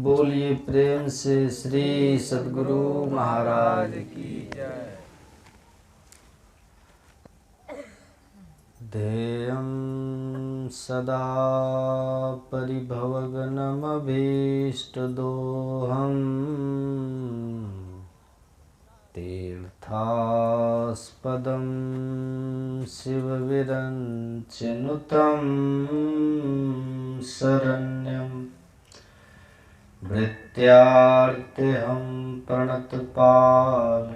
बोलिए प्रेम से श्री सद्गुरु महाराज की जय। ध्येयं सदा परिभवगणमभीष्टदोहम् तीर्थास्पदं शिवविरञ्चिनुतं शरण्यं भृत्यार्तिहं प्रणतपाल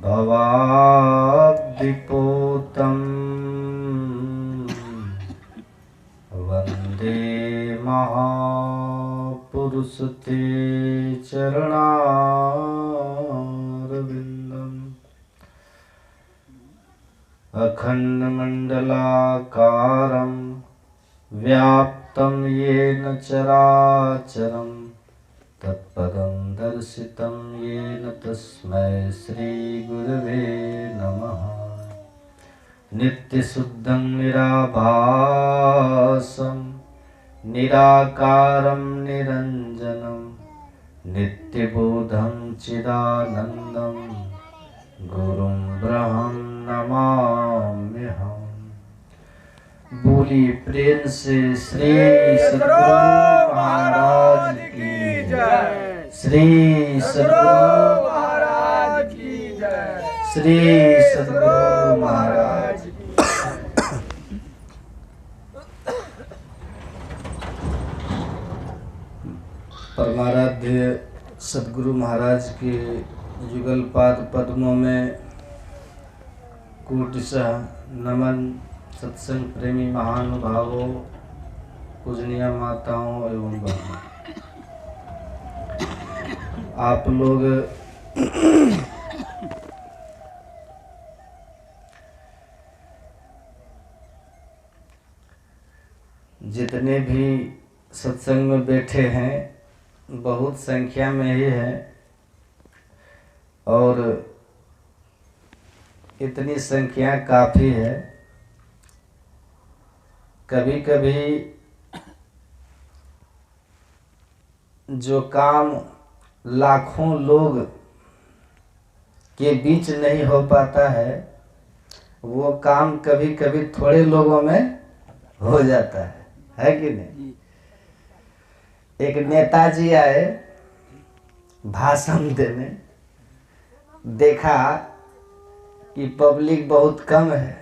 भवाब्धिपोतं वन्दे महापुरुष ते चरणारविन्दम् अखण्डमण्डलाकारं व्याप्तं येन चराचरं तत्पदं दर्शितं येन तस्मै श्रीगुरवे नमः। नित्यशुद्धं निराभासं निराकारं निरञ्जनं नित्यबोधं चिदानन्दं गुरुं ब्रह्मं नमाम्यहम्। बोलिए प्रेम से श्री सद्गुरु महाराज की जय। श्री सद्गुरु महाराज की जय। श्री सद्गुरु महाराज की परमाराध्य सद्गुरु महाराज के युगल पाद पद्मों में कोटिशः नमन। सत्संग प्रेमी महानुभावों, पूजनीय माताओं एवं बहनों, आप लोग जितने भी सत्संग में बैठे हैं बहुत संख्या में ही है, और इतनी संख्या काफ़ी है। कभी कभी जो काम लाखों लोग के बीच नहीं हो पाता है, वो काम कभी कभी थोड़े लोगों में हो जाता है कि नहीं। एक नेताजी आए भाषण देने, देखा कि पब्लिक बहुत कम है,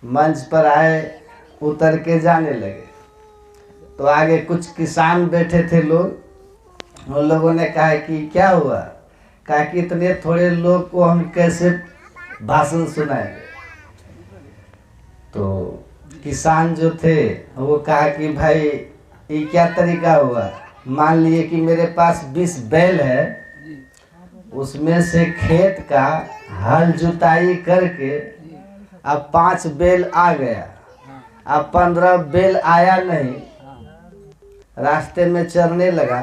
मंच पर आए, उतर के जाने लगे। तो आगे कुछ किसान बैठे थे लोग, उन लोगों ने कहा कि क्या हुआ, कहा कि इतने थोड़े लोग को हम कैसे भाषण सुनाएंगे। तो किसान जो थे वो कहा कि भाई ये क्या तरीका हुआ, मान लिए कि मेरे पास 20 बैल है, उसमें से खेत का हल जुताई करके अब 5 बैल आ गया, अब 15 बैल आया नहीं, रास्ते में चरने लगा।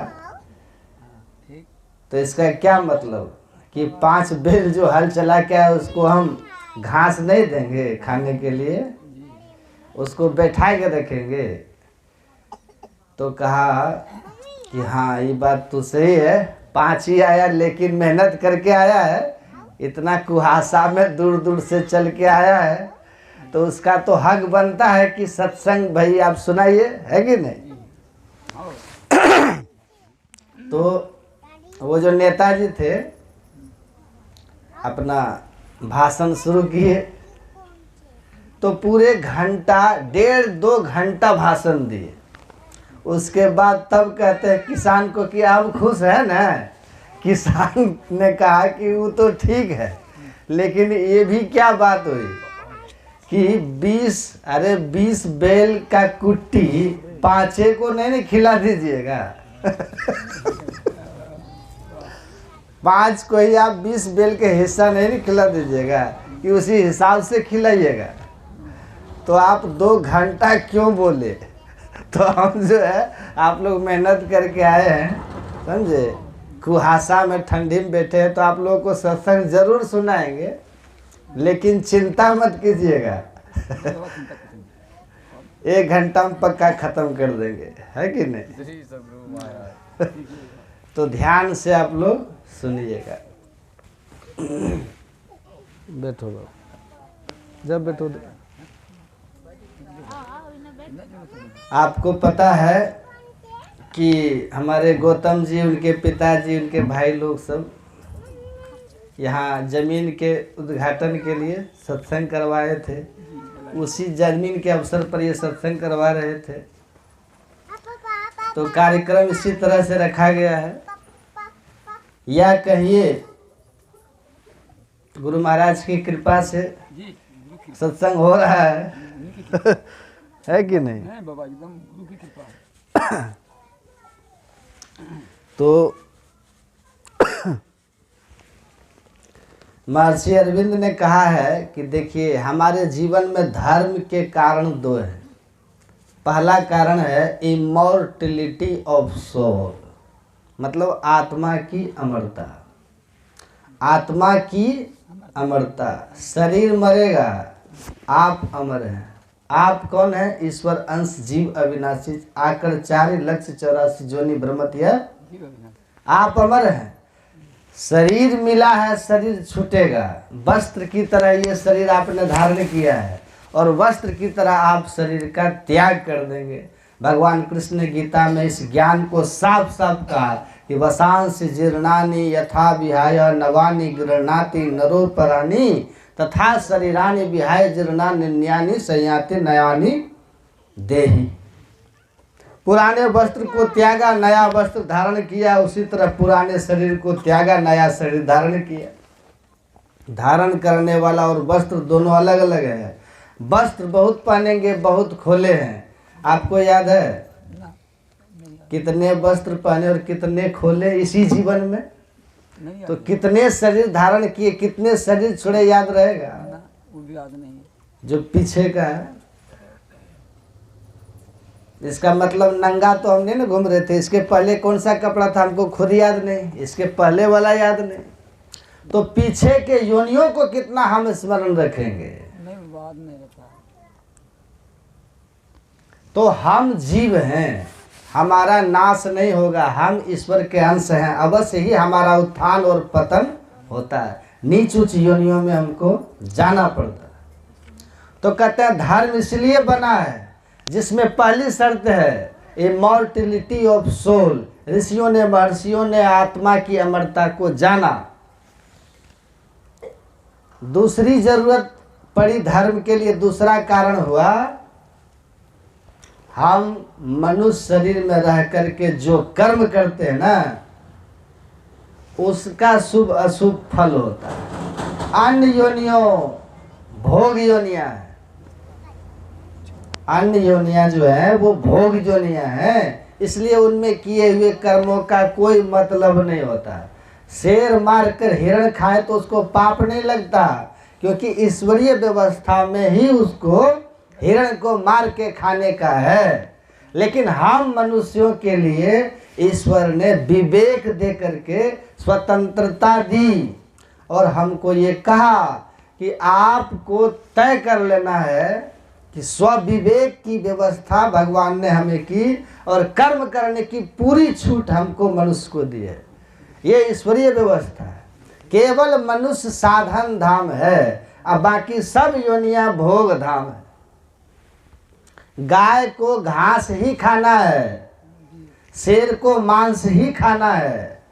तो इसका क्या मतलब कि 5 बैल जो हल चला के आया उसको हम घास नहीं देंगे खाने के लिए, उसको बैठा के रखेंगे। तो कहा कि हाँ ये बात तो सही है, 5 ही आया लेकिन मेहनत करके आया है, इतना कुहासा में दूर दूर से चल के आया है, तो उसका तो हक बनता है कि सत्संग भाई आप सुनाइए, है कि नहीं। तो वो जो नेताजी थे अपना भाषण शुरू किए, तो पूरे घंटा 1.5-2 घंटा भाषण दिए। उसके बाद तब कहते हैं किसान को कि आप खुश है ना। किसान ने कहा कि वो तो ठीक है, लेकिन ये भी क्या बात हुई कि 20 बैल का कुट्टी 5 को नहीं खिला दीजिएगा। 5 को ही आप 20 बैल के हिस्सा नहीं खिला दीजिएगा कि उसी हिसाब से खिलाइएगा। तो आप 2 घंटा क्यों बोले। तो हम जो है आप लोग मेहनत करके आए हैं, समझे, कुहासा में ठंडी में बैठे हैं, तो आप लोगों को सत्संग जरूर सुनाएंगे, लेकिन चिंता मत कीजिएगा। 1 घंटा में पक्का खत्म कर देंगे, है कि नहीं? जी सदगुरु महाराज। तो ध्यान से आप लोग सुनिएगा। बैठो बाबू, जब बैठो। आपको पता है कि हमारे गौतम जी, उनके पिताजी, उनके भाई लोग सब यहाँ जमीन के उद्घाटन के लिए सत्संग करवाए थे। उसी जमीन के अवसर पर ये सत्संग करवा रहे थे। तो कार्यक्रम इसी तरह से रखा गया है, या कहिए गुरु महाराज की कृपा से सत्संग हो रहा है। है कि नहीं? है बाबा, एकदम गुरु की कृपा। तो महर्षि अरविंद ने कहा है कि देखिए, हमारे जीवन में धर्म के कारण 2 हैं। पहला कारण है इमॉर्टिलिटी ऑफ सोल, मतलब आत्मा की अमरता। आत्मा की अमरता, शरीर मरेगा, आप अमर हैं। आप कौन है? ईश्वर अंश जीव अविनाशी, आकर 4,84,84 जोनि भ्रमत यह आप अमर हैं। शरीर मिला है, शरीर छूटेगा। वस्त्र की तरह ये शरीर आपने धारण किया है और वस्त्र की तरह आप शरीर का त्याग कर देंगे। भगवान कृष्ण ने गीता में इस ज्ञान को साफ साफ कहा कि वसांसि जीर्णानि यथा विहाय नवानि गृह्णाति नरोपराणि तथा शरीरानि विहाय जीर्णानि न्यानि संयाति नयानि देहि। पुराने वस्त्र को त्यागा, नया वस्त्र धारण किया। उसी तरह पुराने शरीर को त्यागा, नया शरीर धारण किया। धारण करने वाला और वस्त्र दोनों अलग अलग है। वस्त्र बहुत पहनेंगे, बहुत खोले हैं। आपको याद है कितने वस्त्र पहने और कितने खोले इसी जीवन में? तो कितने शरीर धारण किए, कितने शरीर छोड़े, याद रहेगा? वो भी याद नहीं है। जो पीछे का है, इसका मतलब नंगा तो हम नहीं ना घूम रहे थे। इसके पहले कौन सा कपड़ा था हमको खुद याद नहीं, इसके पहले वाला याद नहीं। तो पीछे के योनियों को कितना हम स्मरण रखेंगे? नहीं, बात नहीं रहता। तो हम जीव हैं, हमारा नाश नहीं होगा। हम ईश्वर के अंश हैं। अवश्य ही हमारा उत्थान और पतन होता है। नीच उच्च योनियों में हमको जाना पड़ता है। तो कहते हैं धर्म इसलिए बना है जिसमें पहली शर्त है इमॉर्टिलिटी ऑफ सोल। ऋषियों ने, महर्षियों ने आत्मा की अमरता को जाना। दूसरी जरूरत पड़ी धर्म के लिए, दूसरा कारण हुआ हम मनुष्य शरीर में रह करके जो कर्म करते हैं ना, उसका शुभ अशुभ फल होता है। अन्य योनियों भोग योनियां है। अन्य योनियां जो है वो भोग योनियां हैं, इसलिए उनमें किए हुए कर्मों का कोई मतलब नहीं होता। शेर मार कर हिरण खाए तो उसको पाप नहीं लगता, क्योंकि ईश्वरीय व्यवस्था में ही उसको हिरण को मार के खाने का है। लेकिन हम मनुष्यों के लिए ईश्वर ने विवेक दे करके स्वतंत्रता दी और हमको ये कहा कि आपको तय कर लेना है कि स्वविवेक की व्यवस्था भगवान ने हमें की और कर्म करने की पूरी छूट हमको मनुष्य को दी है। ये ईश्वरीय व्यवस्था है। केवल मनुष्य साधन धाम है और बाकी सब योनियां भोग धाम है। गाय को घास ही खाना है, शेर को मांस ही खाना है।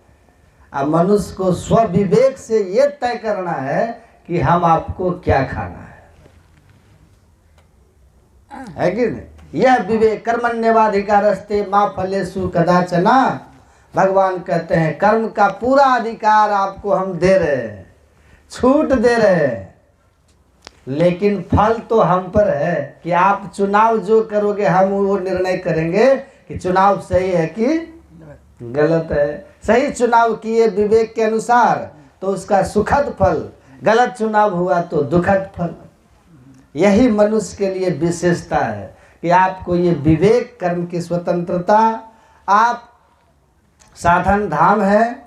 अब मनुष्य को स्वविवेक से ये तय करना है कि हम आपको क्या खाना है कि नहीं? यह विवेक कर्मण्येवाधिकारस्ते मा फलेषु कदाचन। भगवान कहते हैं कर्म का पूरा अधिकार आपको हम दे रहे हैं, छूट दे रहे हैं, लेकिन फल तो हम पर है कि आप चुनाव जो करोगे हम वो निर्णय करेंगे कि चुनाव सही है कि गलत है। सही चुनाव किए विवेक के अनुसार तो उसका सुखद फल, गलत चुनाव हुआ तो दुखद फल। यही मनुष्य के लिए विशेषता है कि आपको ये विवेक, कर्म की स्वतंत्रता, आप साधन धाम है,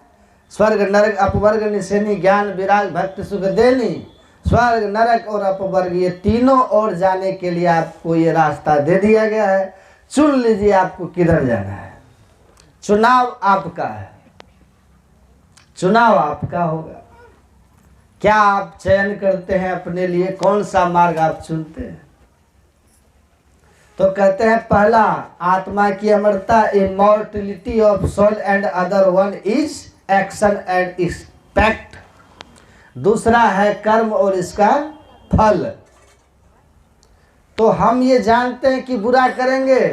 स्वर्ग नरक अपवर्ग निशेनी ज्ञान विराग भक्ति सुख देनी, स्वर्ग, नरक और अपवर्ग, ये तीनों ओर जाने के लिए आपको ये रास्ता दे दिया गया है। चुन लीजिए आपको किधर जाना है। चुनाव आपका है, चुनाव आपका होगा। क्या आप चयन करते हैं अपने लिए, कौन सा मार्ग आप चुनते हैं? तो कहते हैं पहला, आत्मा की अमरता, immortality of soul and other one is action and effect. दूसरा है कर्म और इसका फल। तो हम ये जानते हैं कि बुरा करेंगे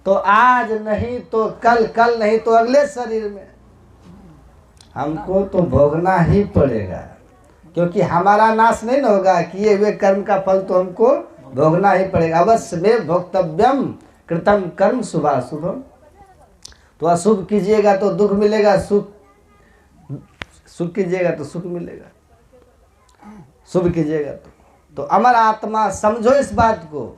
तो आज नहीं तो कल, कल नहीं तो अगले शरीर में हमको तो भोगना ही पड़ेगा, क्योंकि हमारा नाश नहीं ना होगा। किए हुए कर्म का फल तो हमको भोगना ही पड़ेगा। अवश्य में भोक्तव्यम कृतम कर्म शुभाशुभम। तो अशुभ कीजिएगा तो दुख मिलेगा, सुख कीजिएगा तो सुख मिलेगा, शुभ कीजिएगा तो अमर आत्मा समझो इस बात को।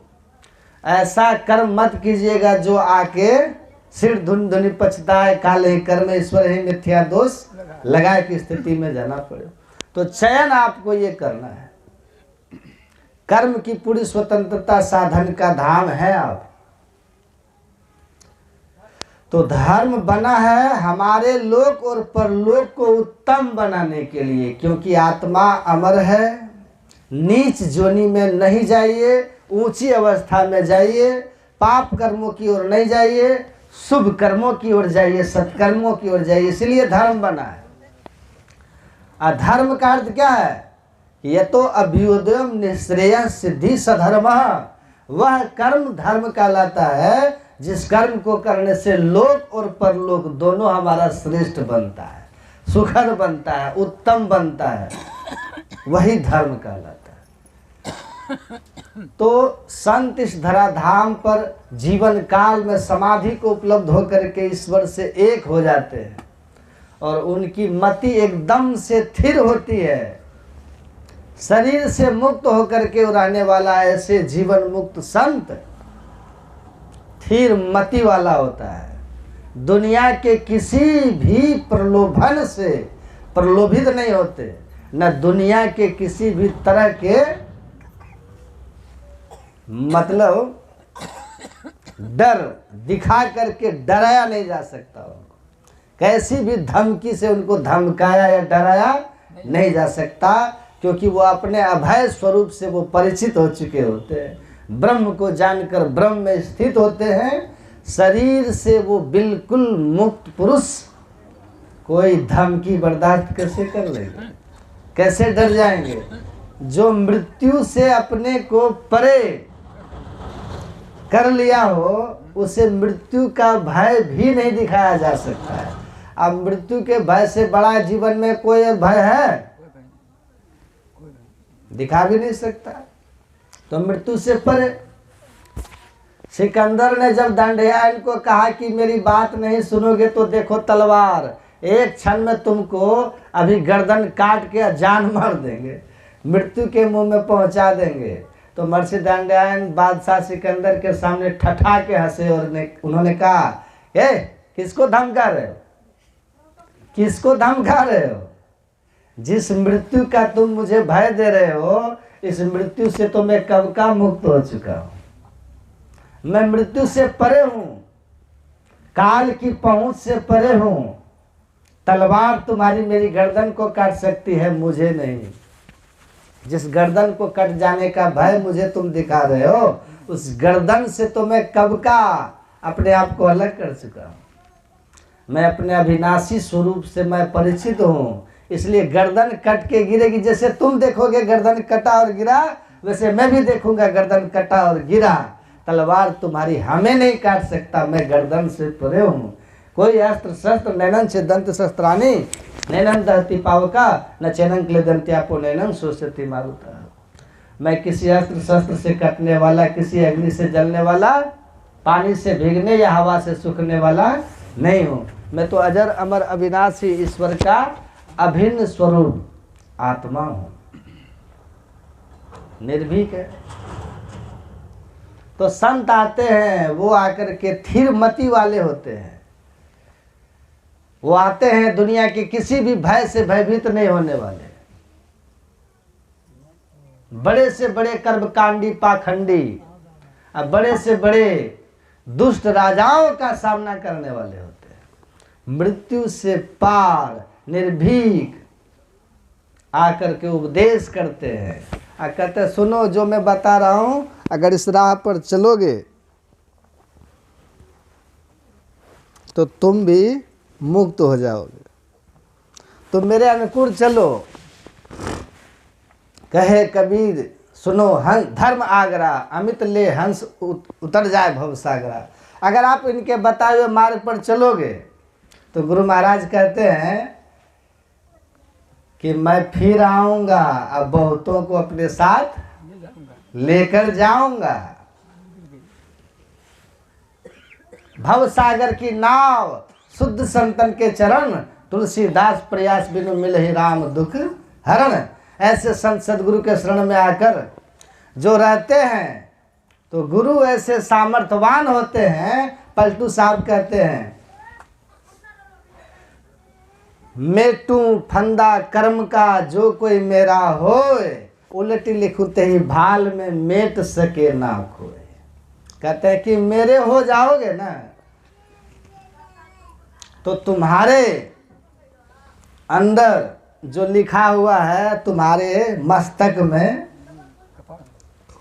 ऐसा कर्म मत कीजिएगा जो आके सिर धुन धुनि पछताए, काले ही कर्म ईश्वर ही मिथ्या दोष लगाए की स्थिति में जाना पड़े। तो चयन आपको ये करना है। कर्म की पूरी स्वतंत्रता साधन का धाम है आप। तो धर्म बना है हमारे लोक और परलोक को उत्तम बनाने के लिए, क्योंकि आत्मा अमर है। नीच जोनी में नहीं जाइए, ऊंची अवस्था में जाइए। पाप कर्मों की ओर नहीं जाइए, शुभ कर्मों की ओर जाइए, सत्कर्मों की ओर जाइए। इसलिए धर्म बना है। अधर्म का अर्थ क्या है? ये तो अभ्युदयम निःश्रेयः सिद्धि सधर्म। वह कर्म धर्म कहलाता है जिस कर्म को करने से लोक और परलोक दोनों हमारा श्रेष्ठ बनता है, सुखद बनता है, उत्तम बनता है। वही धर्म कहलाता है। तो संत इस धराधाम पर जीवन काल में समाधि को उपलब्ध होकर के ईश्वर से एक हो जाते हैं और उनकी मति एकदम से स्थिर होती है। शरीर से मुक्त होकर के रहने वाला ऐसे जीवन मुक्त संत स्थिर मति वाला होता है। दुनिया के किसी भी प्रलोभन से प्रलोभित नहीं होते, न दुनिया के किसी भी तरह के मतलब डर दिखा करके डराया नहीं जा सकता। उनको कैसी भी धमकी से उनको धमकाया या डराया नहीं जा सकता, क्योंकि वो अपने अभय स्वरूप से वो परिचित हो चुके होते हैं। ब्रह्म को जानकर ब्रह्म में स्थित होते हैं। शरीर से वो बिल्कुल मुक्त पुरुष कोई धमकी बर्दाश्त कैसे कर लेंगे, कैसे डर जाएंगे? जो मृत्यु से अपने को परे कर लिया हो उसे मृत्यु का भय भी नहीं दिखाया जा सकता है। अब मृत्यु के भय से बड़ा जीवन में कोई भय है? दिखा भी नहीं सकता। तो मृत्यु से परे। सिकंदर ने जब दंडयायन को कहा कि मेरी बात नहीं सुनोगे तो देखो तलवार, एक क्षण में तुमको अभी गर्दन काट के जान मार देंगे, मृत्यु के मुंह में पहुंचा देंगे। तो महर्षि दंडयायन बादशाह सिकंदर के सामने ठठा के हंसे और उन्होंने कहा, ए किसको धमका रहे हो, किसको धमका रहे हो? जिस मृत्यु का तुम मुझे भय दे रहे हो, इस मृत्यु से तो मैं कब का मुक्त हो चुका हूं। मैं मृत्यु से परे हूं, काल की पहुंच से परे हूं। तलवार तुम्हारी मेरी गर्दन को काट सकती है, मुझे नहीं। जिस गर्दन को कट जाने का भय मुझे तुम दिखा रहे हो, उस गर्दन से तो मैं कब का अपने आप को अलग कर चुका हूं। मैं अपने अविनाशी स्वरूप से मैं परिचित हूं, इसलिए गर्दन कट के गिरेगी। जैसे तुम देखोगे गर्दन कटा और गिरा, वैसे मैं भी देखूंगा गर्दन कटा और गिरा। तलवार तुम्हारी हमें नहीं काट सकता, मैं गर्दन से परे हूँ। कोई अस्त्र शस्त्र नैनन से दंत शस्त्राणी नैनन दहती पावका न चैनन क्लेदंत्यापो नैनन सोचती मारुता। मैं किसी अस्त्र शस्त्र से कटने वाला, किसी अग्नि से जलने वाला, पानी से भीगने या हवा से सूखने वाला नहीं हूँ। मैं तो अजर अमर अविनाशी ईश्वर का अभिन्न स्वरूप आत्मा हूँ, निर्भीक है। तो संत आते हैं, वो आकर के स्थिर मति वाले होते हैं। वो आते हैं दुनिया के किसी भी भय से भयभीत नहीं होने वाले। बड़े से बड़े कर्मकांडी पाखंडी और बड़े से बड़े दुष्ट राजाओं का सामना करने वाले होते हैं। मृत्यु से पार निर्भीक आकर के उपदेश करते हैं और कहते हैं सुनो जो मैं बता रहा हूं, अगर इस राह पर चलोगे तो तुम भी मुक्त हो जाओगे, तो मेरे अनुकूल चलो। कहे कबीर सुनो हंस धर्म आगरा, अमित ले हंस उतर जाए भवसागरा। अगर आप इनके बताए हुए मार्ग पर चलोगे तो गुरु महाराज कहते हैं कि मैं फिर आऊंगा, अब बहुतों को अपने साथ ले जाऊंगा। लेकर जाऊंगा। भवसागर की नाव शुद्ध संतन के चरण, तुलसीदास प्रयास बिनु मिलहि राम दुख हरण। ऐसे संत सदगुरु के शरण में आकर जो रहते हैं तो गुरु ऐसे सामर्थ्यवान होते हैं। पलटू साहब कहते हैं मेटू फंदा कर्म का जो कोई मेरा होए, उलटी लिखते ही भाल में मेट सके ना खोए। कहते हैं कि मेरे हो जाओगे ना तो तुम्हारे अंदर जो लिखा हुआ है तुम्हारे मस्तक में,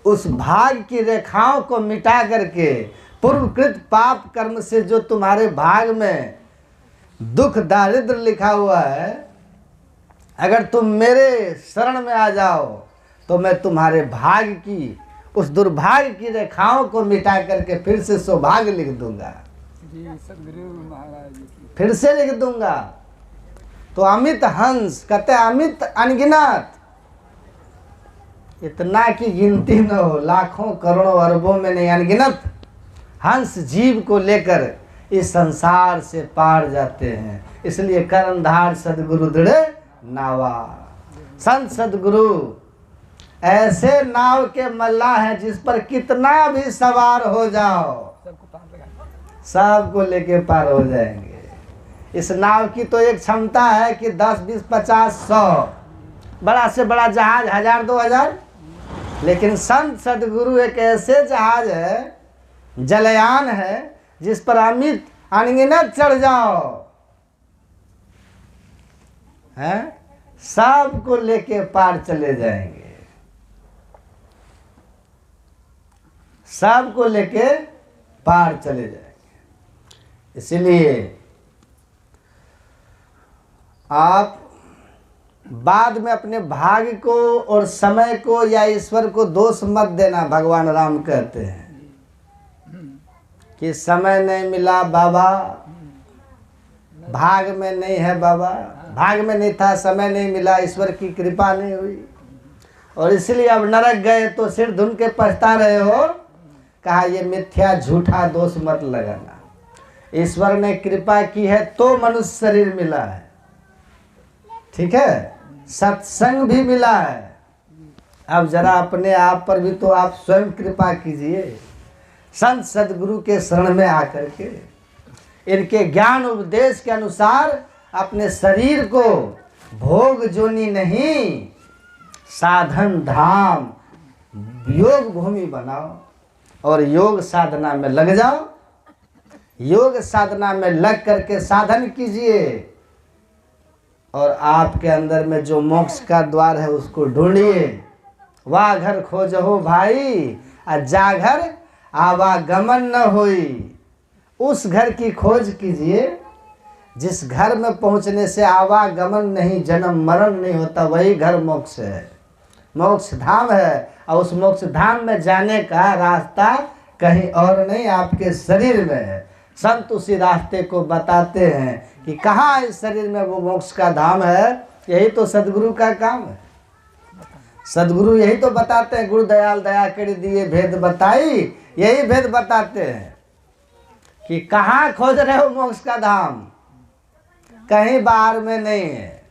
उस भाग की रेखाओं को मिटा करके पूर्वकृत पाप कर्म से जो तुम्हारे भाग में दुख दारिद्र लिखा हुआ है, अगर तुम मेरे शरण में आ जाओ तो मैं तुम्हारे भाग की उस दुर्भाग्य की रेखाओं को मिटा करके फिर से सौभाग्य लिख दूंगा, जी सदगुरु महाराज जी की। फिर से लिख दूंगा। तो अमित हंस कहते हैं अमित अनगिनत, इतना की गिनती न हो, लाखों करोड़ों अरबों में नहीं, अनगिनत हंस जीव को लेकर इस संसार से पार जाते हैं। इसलिए कर्णधार सदगुरु दृढ़ नावा। संत सदगुरु ऐसे नाव के मल्लाह हैं जिस पर कितना भी सवार हो जाओ सबको पार लगा। सबको लेके पार हो जाएंगे। इस नाव की तो एक क्षमता है कि 10, 20, 50, 100 बड़ा से बड़ा जहाज 1000, 2000, लेकिन संत सदगुरु एक ऐसे जहाज है, जलयान है, जिस पर अमित अनगिनत चढ़ जाओ हैं, सबको लेके पार चले जाएंगे, सबको लेके पार चले जाएंगे। इसलिए आप बाद में अपने भाग्य को और समय को या ईश्वर को दोष मत देना। भगवान राम कहते हैं कि समय नहीं मिला बाबा, भाग में नहीं है बाबा, भाग में नहीं था, समय नहीं मिला, ईश्वर की कृपा नहीं हुई और इसलिए अब नरक गए तो सिर धुन के पछता रहे हो। कहा ये मिथ्या झूठा दोष मत लगाना। ईश्वर ने कृपा की है तो मनुष्य शरीर मिला है, ठीक है, सत्संग भी मिला है। अब जरा अपने आप पर भी तो आप स्वयं कृपा कीजिए। संत सदगुरु के शरण में आकर के इनके ज्ञान उपदेश के अनुसार अपने शरीर को भोग जोनी नहीं, साधन धाम योग भूमि बनाओ और योग साधना में लग जाओ। योग साधना में लग करके साधन कीजिए और आपके अंदर में जो मोक्ष का द्वार है उसको ढूंढिए। वाह घर खोजहो भाई आ जा घर आवागमन न होई। उस घर की खोज कीजिए जिस घर में पहुंचने से आवागमन नहीं, जन्म मरण नहीं होता, वही घर मोक्ष है, मोक्ष धाम है। और उस मोक्ष धाम में जाने का रास्ता कहीं और नहीं, आपके शरीर में है। संत उसी रास्ते को बताते हैं कि कहाँ इस शरीर में वो मोक्ष का धाम है। यही तो सदगुरु का काम है। सदगुरु यही तो बताते हैं, गुरु दयाल दया कर दिए भेद बताई, यही भेद बताते हैं कि कहाँ खोज रहे हो मोक्ष का धाम, कहीं बाहर में नहीं है।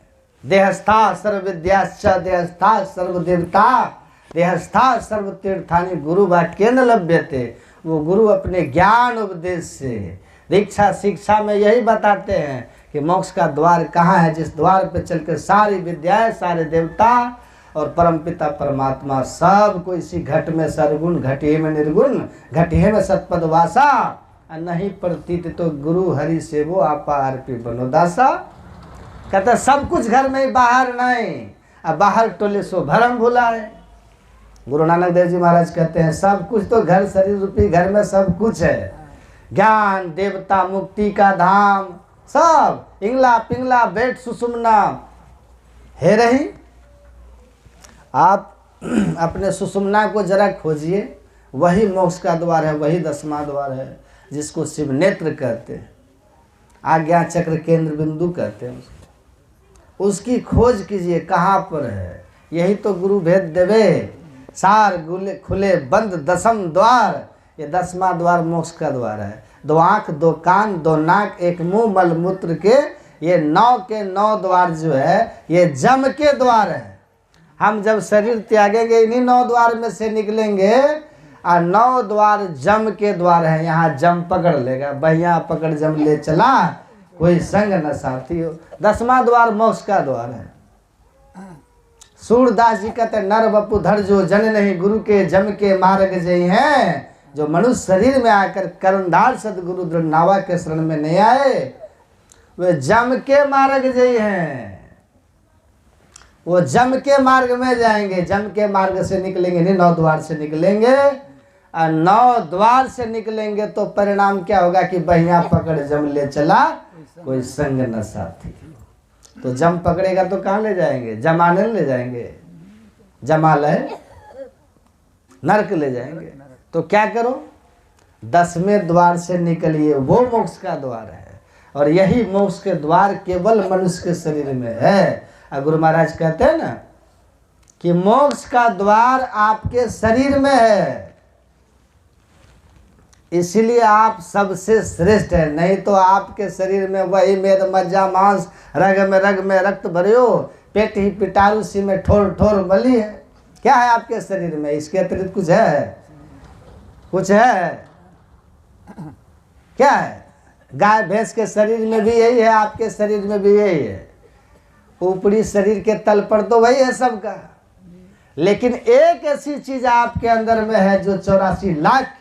देहस्था सर्व विद्याश्च देहस्था सर्व देवता देहस्था सर्व तीर्थानि गुरु वाक्येन लभ्यते। वो गुरु अपने ज्ञान उपदेश से दीक्षा शिक्षा में यही बताते हैं कि मोक्ष का द्वार कहाँ है, जिस द्वार पे चलकर सारी विद्याएं, सारे देवता और परमपिता परमात्मा सबको इसी घट में सरगुण, घटिये में निर्गुण, घटिये में सतपद वासा, नहीं प्रतीत तो गुरु हरि से वो आपा अर्पी बनो दासा। कहते सब कुछ घर में ही, बाहर नहीं, अब बाहर टोले सो भरम भुलाए। गुरु नानक देव जी महाराज कहते हैं सब कुछ तो घर, शरीर रूपी घर में सब कुछ है। ज्ञान, देवता, मुक्ति का धाम, सब इंगला पिंगला बेट सुषुम्ना है रही। आप अपने सुषुम्ना को जरा खोजिए, वही मोक्ष का द्वार है, वही 10वां द्वार है, जिसको शिव नेत्र कहते हैं, आज्ञा चक्र केंद्र बिंदु कहते हैं उसको। उसकी खोज कीजिए कहाँ पर है। यही तो गुरु भेद देवे, सार गुले खुले बंद 10म द्वार। ये 10वां द्वार मोक्ष का द्वार है। 2 आँख 2 कान 2 नाक 1 मुंह मल मूत्र के ये 9 के 9 द्वार जो है ये जम के द्वार है। हम जब शरीर त्यागेंगे इन्हीं 9 द्वार में से निकलेंगे, और 9 द्वार जम के द्वार है। यहाँ जम पकड़ लेगा, बहिया पकड़ जम ले चला, कोई संग न साथी हो। 10वां द्वार मोक्ष का द्वार है। सूरदास जी कहते नर बपु धर जो जन नहीं, गुरु के जम के मार्ग जय हैं। जो मनुष्य शरीर में आकर कर्णधार सदगुरु दृढ़ नावा के शरण में नहीं आए, वे जम के मार्ग जय हैं। वो जम के मार्ग में जाएंगे, जम के मार्ग से निकलेंगे नहीं, 9 द्वार से निकलेंगे। और 9 द्वार से निकलेंगे तो परिणाम क्या होगा कि बहिया पकड़ जम ले चला, कोई संग न साथी। तो जम पकड़ेगा तो कहाँ ले जाएंगे? जमाने ले जाएंगे, जमालय नरक ले जाएंगे। तो क्या करो? 10वें द्वार से निकलिए, वो मोक्ष का द्वार है। और यही मोक्ष के द्वार केवल मनुष्य के शरीर में है। और गुरु महाराज कहते हैं ना कि मोक्ष का द्वार आपके शरीर में है, इसलिए आप सबसे श्रेष्ठ है। नहीं तो आपके शरीर में वही मेद मज्जा मांस, रग में रक्त भरियो, पेट ही पिटारू सी में ठोर ठोर बली है। क्या है आपके शरीर में? इसके अतिरिक्त कुछ है? कुछ है? क्या है? गाय भैंस के शरीर में भी यही है, आपके शरीर में भी यही है। ऊपरी शरीर के तल पर तो वही है सबका, लेकिन एक ऐसी चीज आपके अंदर में है जो 84 लाख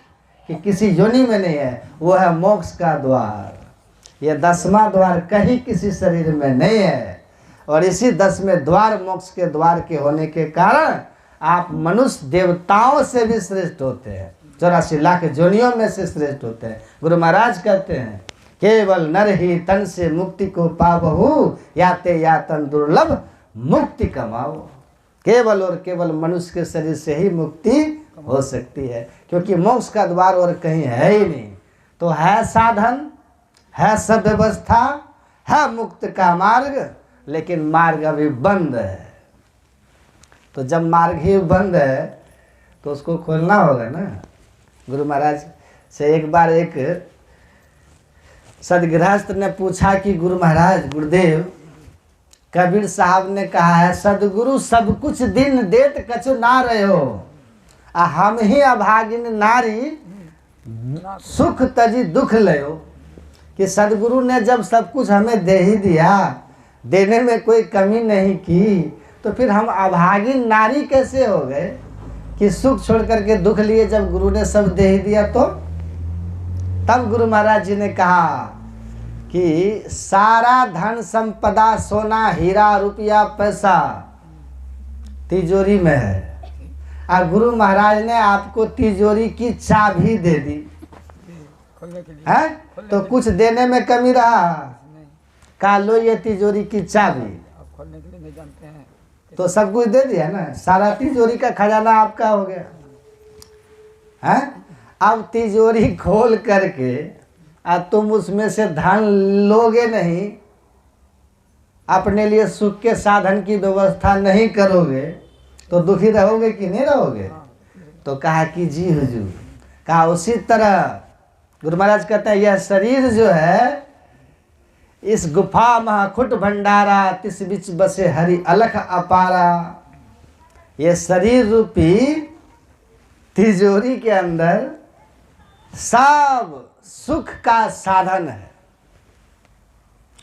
कि किसी योनि में नहीं है, वो है मोक्ष का द्वार। ये 10वां द्वार कहीं किसी शरीर में नहीं है। और इसी 10वें द्वार मोक्ष के द्वार के होने के कारण आप मनुष्य देवताओं से भी श्रेष्ठ होते हैं, 84 लाख योनियों में से श्रेष्ठ होते हैं। गुरु महाराज कहते हैं केवल नर ही तन से मुक्ति को पावहु, याते यातन दुर्लभ मुक्ति कमाओ। केवल और केवल मनुष्य के शरीर से ही मुक्ति हो सकती है, क्योंकि मोक्ष का द्वार और कहीं है ही नहीं। तो है साधन, है सब व्यवस्था, है मुक्त का मार्ग, लेकिन मार्ग अभी बंद है। तो जब मार्ग ही बंद है तो उसको खोलना होगा ना। गुरु महाराज से एक बार एक सदगृहस्थ ने पूछा कि गुरु महाराज, गुरुदेव, कबीर साहब ने कहा है सदगुरु सब कुछ दिन देत कछु ना रहे हो, हम ही अभागिन नारी सुख तजी दुख लयो। कि सदगुरु ने जब सब कुछ हमें दे ही दिया, देने में कोई कमी नहीं की, तो फिर हम अभागिन नारी कैसे हो गए कि सुख छोड़ करके दुख लिए? जब गुरु ने सब दे ही दिया तो तब गुरु महाराज जी ने कहा कि सारा धन संपदा, सोना हीरा रुपया पैसा तिजोरी में है, और गुरु महाराज ने आपको तिजोरी की चाबी दे दी है, तो कुछ देने में कमी रहा? कहा लो ये तिजोरी की चाबी, खोलने के लिए नहीं जानते हैं तो सब कुछ दे दिया ना, सारा तिजोरी का खजाना आपका हो गया है। अब तिजोरी खोल करके अब तुम उसमें से धन लोगे नहीं, अपने लिए सुख के साधन की व्यवस्था नहीं करोगे, तो दुखी रहोगे कि नहीं रहोगे? तो कहा कि जी हुजूर। कहा उसी तरह गुरु महाराज कहते हैं यह शरीर जो है इस गुफा महाखुट भंडारा, तिस बिच बसे हरि अलख अपारा। ये शरीर रूपी तिजोरी के अंदर सब सुख का साधन है,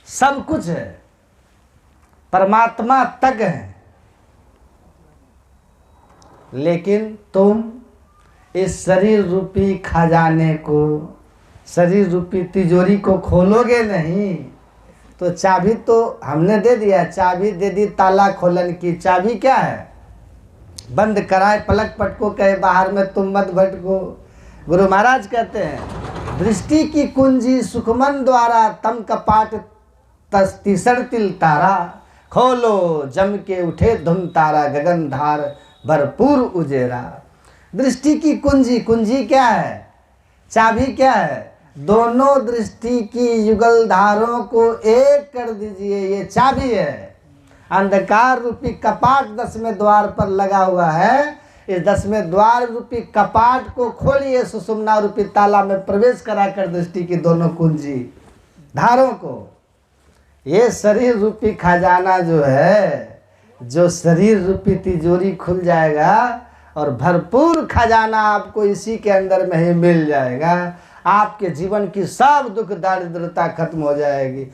सब कुछ है, परमात्मा तक है। लेकिन तुम इस शरीर रूपी खजाने को, शरीर रूपी तिजोरी को खोलोगे नहीं। तो चाबी तो हमने दे दिया, चाबी दे दी ताला खोलन की। चाबी क्या है? बंद कराए पलक पटको, कहे बाहर में तुम मत भटको। गुरु महाराज कहते हैं दृष्टि की कुंजी सुखमन द्वारा, तम कपाट तीसर तिल तारा। खोलो जम के उठे धुम तारा, गगन धार भरपूर उजेरा। दृष्टि की कुंजी, कुंजी क्या है? चाबी क्या है? दोनों दृष्टि की युगल धारों को एक कर दीजिए, ये चाबी है। अंधकार रूपी कपाट 10वें द्वार पर लगा हुआ है। इस 10वें द्वार रूपी कपाट को खोलिए, सुषुम्ना रूपी ताला में प्रवेश कराकर दृष्टि की दोनों कुंजी धारों को। ये शरीर रूपी खजाना जो है, जो शरीर रूपी तिजोरी खुल जाएगा और भरपूर खजाना आपको इसी के अंदर में ही मिल जाएगा। आपके जीवन की सब दुख दारिद्रता खत्म हो जाएगी।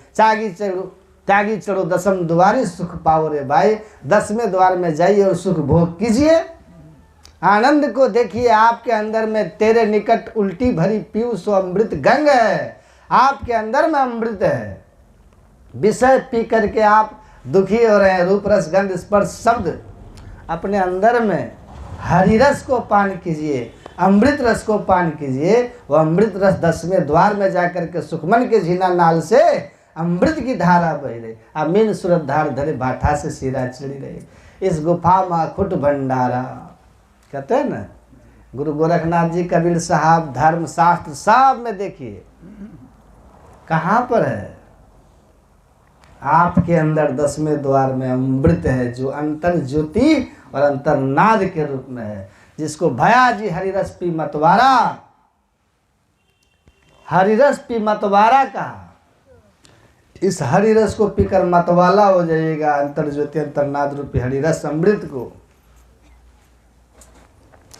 त्यागी चढ़ो 10वें द्वारी सुख पाओ रे भाई। 10वें द्वार में जाइए और सुख भोग कीजिए, आनंद को देखिए। आपके अंदर में तेरे निकट उल्टी भरी पीऊ सो अमृत गंग है। आपके अंदर में अमृत है। विषय पी करके आप दुखी हो रहे हैं, रूप रस गंध स्पर्श शब्द, अपने अंदर में हरि रस को पान कीजिए, अमृत रस को पान कीजिए। वह अमृत रस 10वें द्वार में जाकर के सुखमन के झीना नाल से अमृत की धारा बह रही। अमीन सूरत धार धरे भाठा से सिरा चढ़ी रही। इस गुफा माखुट भंडारा, कहते हैं ना गुरु गोरखनाथ जी, कबीर साहब, धर्म शास्त्र सब में देखिए कहाँ पर है? आपके अंदर 10वें द्वार में अमृत है, जो अंतर ज्योति और अंतरनाद के रूप में है, जिसको भया जी हरिरस पी मतवारा, हरिरस पी मतवारा कहा। इस हरिरस को पीकर मतवाला हो जाइएगा, अंतर ज्योति अंतरनाद रूपी हरिरस अमृत को।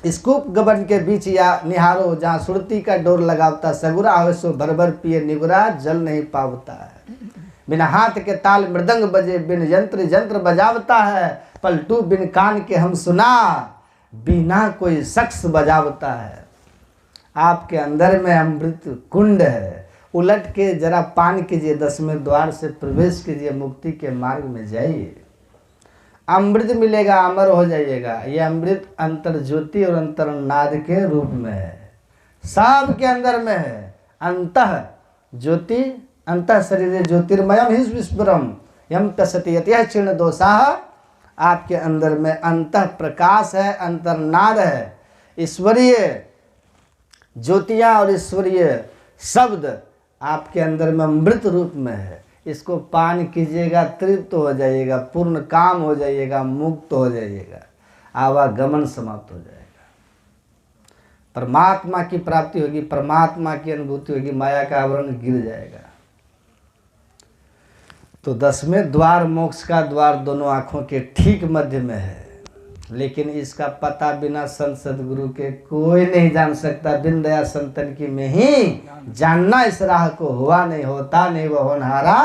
इस कूप गबन के बीच या निहारो, जहाँ सुरती का डोर लगावता, सगुरा हो सो भर पिए निगुरा, जल नहीं पावता है। बिना हाथ के ताल मृदंग बजे, बिन यंत्र यंत्र बजावता है। पलटू बिन कान के हम सुना, बिना कोई शख्स बजावता है। आपके अंदर में अमृत कुंड है, उलट के जरा पान कीजिए, 10वें द्वार से प्रवेश कीजिए, मुक्ति के मार्ग में जाइए। अमृत मिलेगा, अमर हो जाइएगा। ये अमृत अंतर ज्योति और अंतरनाद के रूप में है, सब के अंदर में है। अंतः ज्योति, अंतः शरीर ज्योतिर्मयम ही विस्फुरम यम तसति यतः क्षीण दोषाः। आपके अंदर में अंतः प्रकाश है, अंतर्नाद है, ईश्वरीय ज्योतियाँ और ईश्वरीय शब्द आपके अंदर में अमृत रूप में है। इसको पान कीजिएगा, तृप्त हो जाइएगा, पूर्ण काम हो जाइएगा, मुक्त हो जाइएगा, आवागमन समाप्त हो जाएगा, परमात्मा की प्राप्ति होगी, परमात्मा की अनुभूति होगी, माया का आवरण गिर जाएगा। तो 10वें द्वार मोक्ष का द्वार दोनों आँखों के ठीक मध्य में है, लेकिन इसका पता बिना संत सदगुरु के कोई नहीं जान सकता। बिन दया संतन की में ही जानना इस राह को हुआ नहीं, होता नहीं वह होनहारा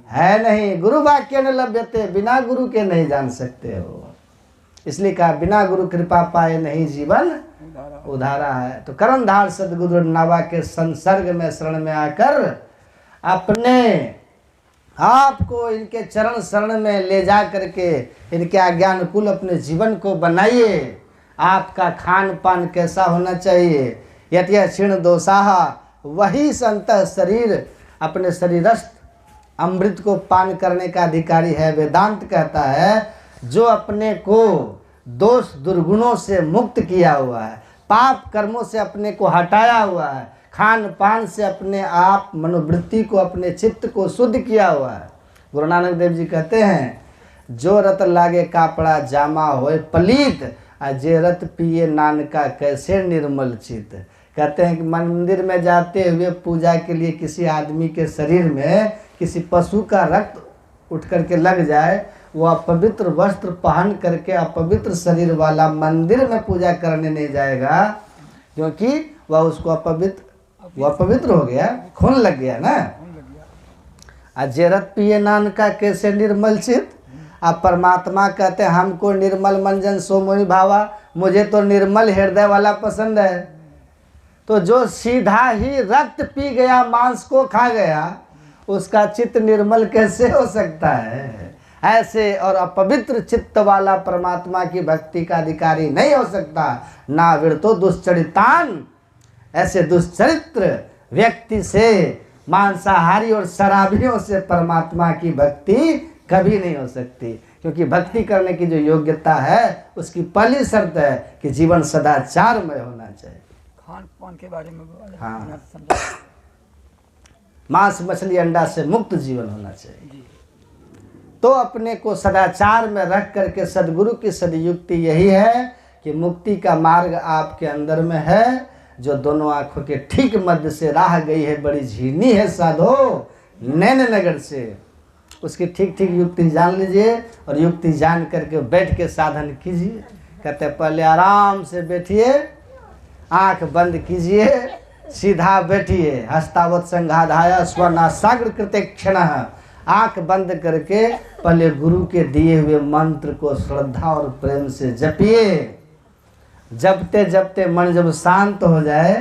है नहीं। गुरु वाक्य न लभ्यते, बिना गुरु के नहीं जान सकते हो। इसलिए कहा बिना गुरु कृपा पाए नहीं जीवन उधारा है। तो कर्णधार सदगुरु नावा के संसर्ग में शरण में आकर अपने आपको इनके चरण शरण में ले जा करके इनके आज्ञानुकूल अपने जीवन को बनाइए। आपका खान पान कैसा होना चाहिए? यतः क्षीण दोषाः, वही संत शरीर अपने शरीरस्थ अमृत को पान करने का अधिकारी है। वेदांत कहता है जो अपने को दोष दुर्गुणों से मुक्त किया हुआ है, पाप कर्मों से अपने को हटाया हुआ है, खान पान से अपने आप मनोवृत्ति को, अपने चित्त को शुद्ध किया हुआ है। गुरु नानक देव जी कहते हैं जो रत लागे कापड़ा जामा होए पलीत, जे रत पिए नानका कैसे निर्मल चित। कहते हैं कि मंदिर में जाते हुए पूजा के लिए किसी आदमी के शरीर में किसी पशु का रक्त उठ करके लग जाए, वो अपवित्र वस्त्र पहन करके अपवित्र शरीर वाला मंदिर में पूजा करने नहीं जाएगा, क्योंकि वह उसको अपवित्र हो गया, खून लग गया ना। अजेरत पिए नानका कैसे निर्मल चित, अब परमात्मा कहते हैं हमको निर्मल मंजन सोमोहि भावा, मुझे तो निर्मल हृदय वाला पसंद है। तो जो सीधा ही रक्त पी गया, मांस को खा गया, उसका चित्त निर्मल कैसे हो सकता है? ऐसे और अपवित्र चित्त वाला परमात्मा की भक्ति का अधिकारी नहीं हो सकता। ना विरतो दुश्चरितान, ऐसे दुश्चरित्र व्यक्ति से, मांसाहारी और शराबियों से परमात्मा की भक्ति कभी नहीं हो सकती। क्योंकि भक्ति करने की जो योग्यता है उसकी पहली शर्त है कि जीवन सदाचारमय होना चाहिए। खान पान के बारे में बोला, हाँ। समझा। मांस मछली अंडा से मुक्त जीवन होना चाहिए। जी। तो अपने को सदाचार में रख करके सदगुरु की सदयुक्ति यही है कि मुक्ति का मार्ग आपके अंदर में है, जो दोनों आंखों के ठीक मध्य से राह गई है, बड़ी झीनी है साधो नैन नगर से। उसकी ठीक ठीक युक्ति जान लीजिए और युक्ति जान करके बैठ के साधन कीजिए। कहते पहले आराम से बैठिए, आंख बंद कीजिए, सीधा बैठिए। हस्तावत संघाधाय स्वनासाग्र कृते क्षणः, आंख बंद करके पहले गुरु के दिए हुए मंत्र को श्रद्धा और प्रेम से जपिए। जपते जपते मन जब शांत हो जाए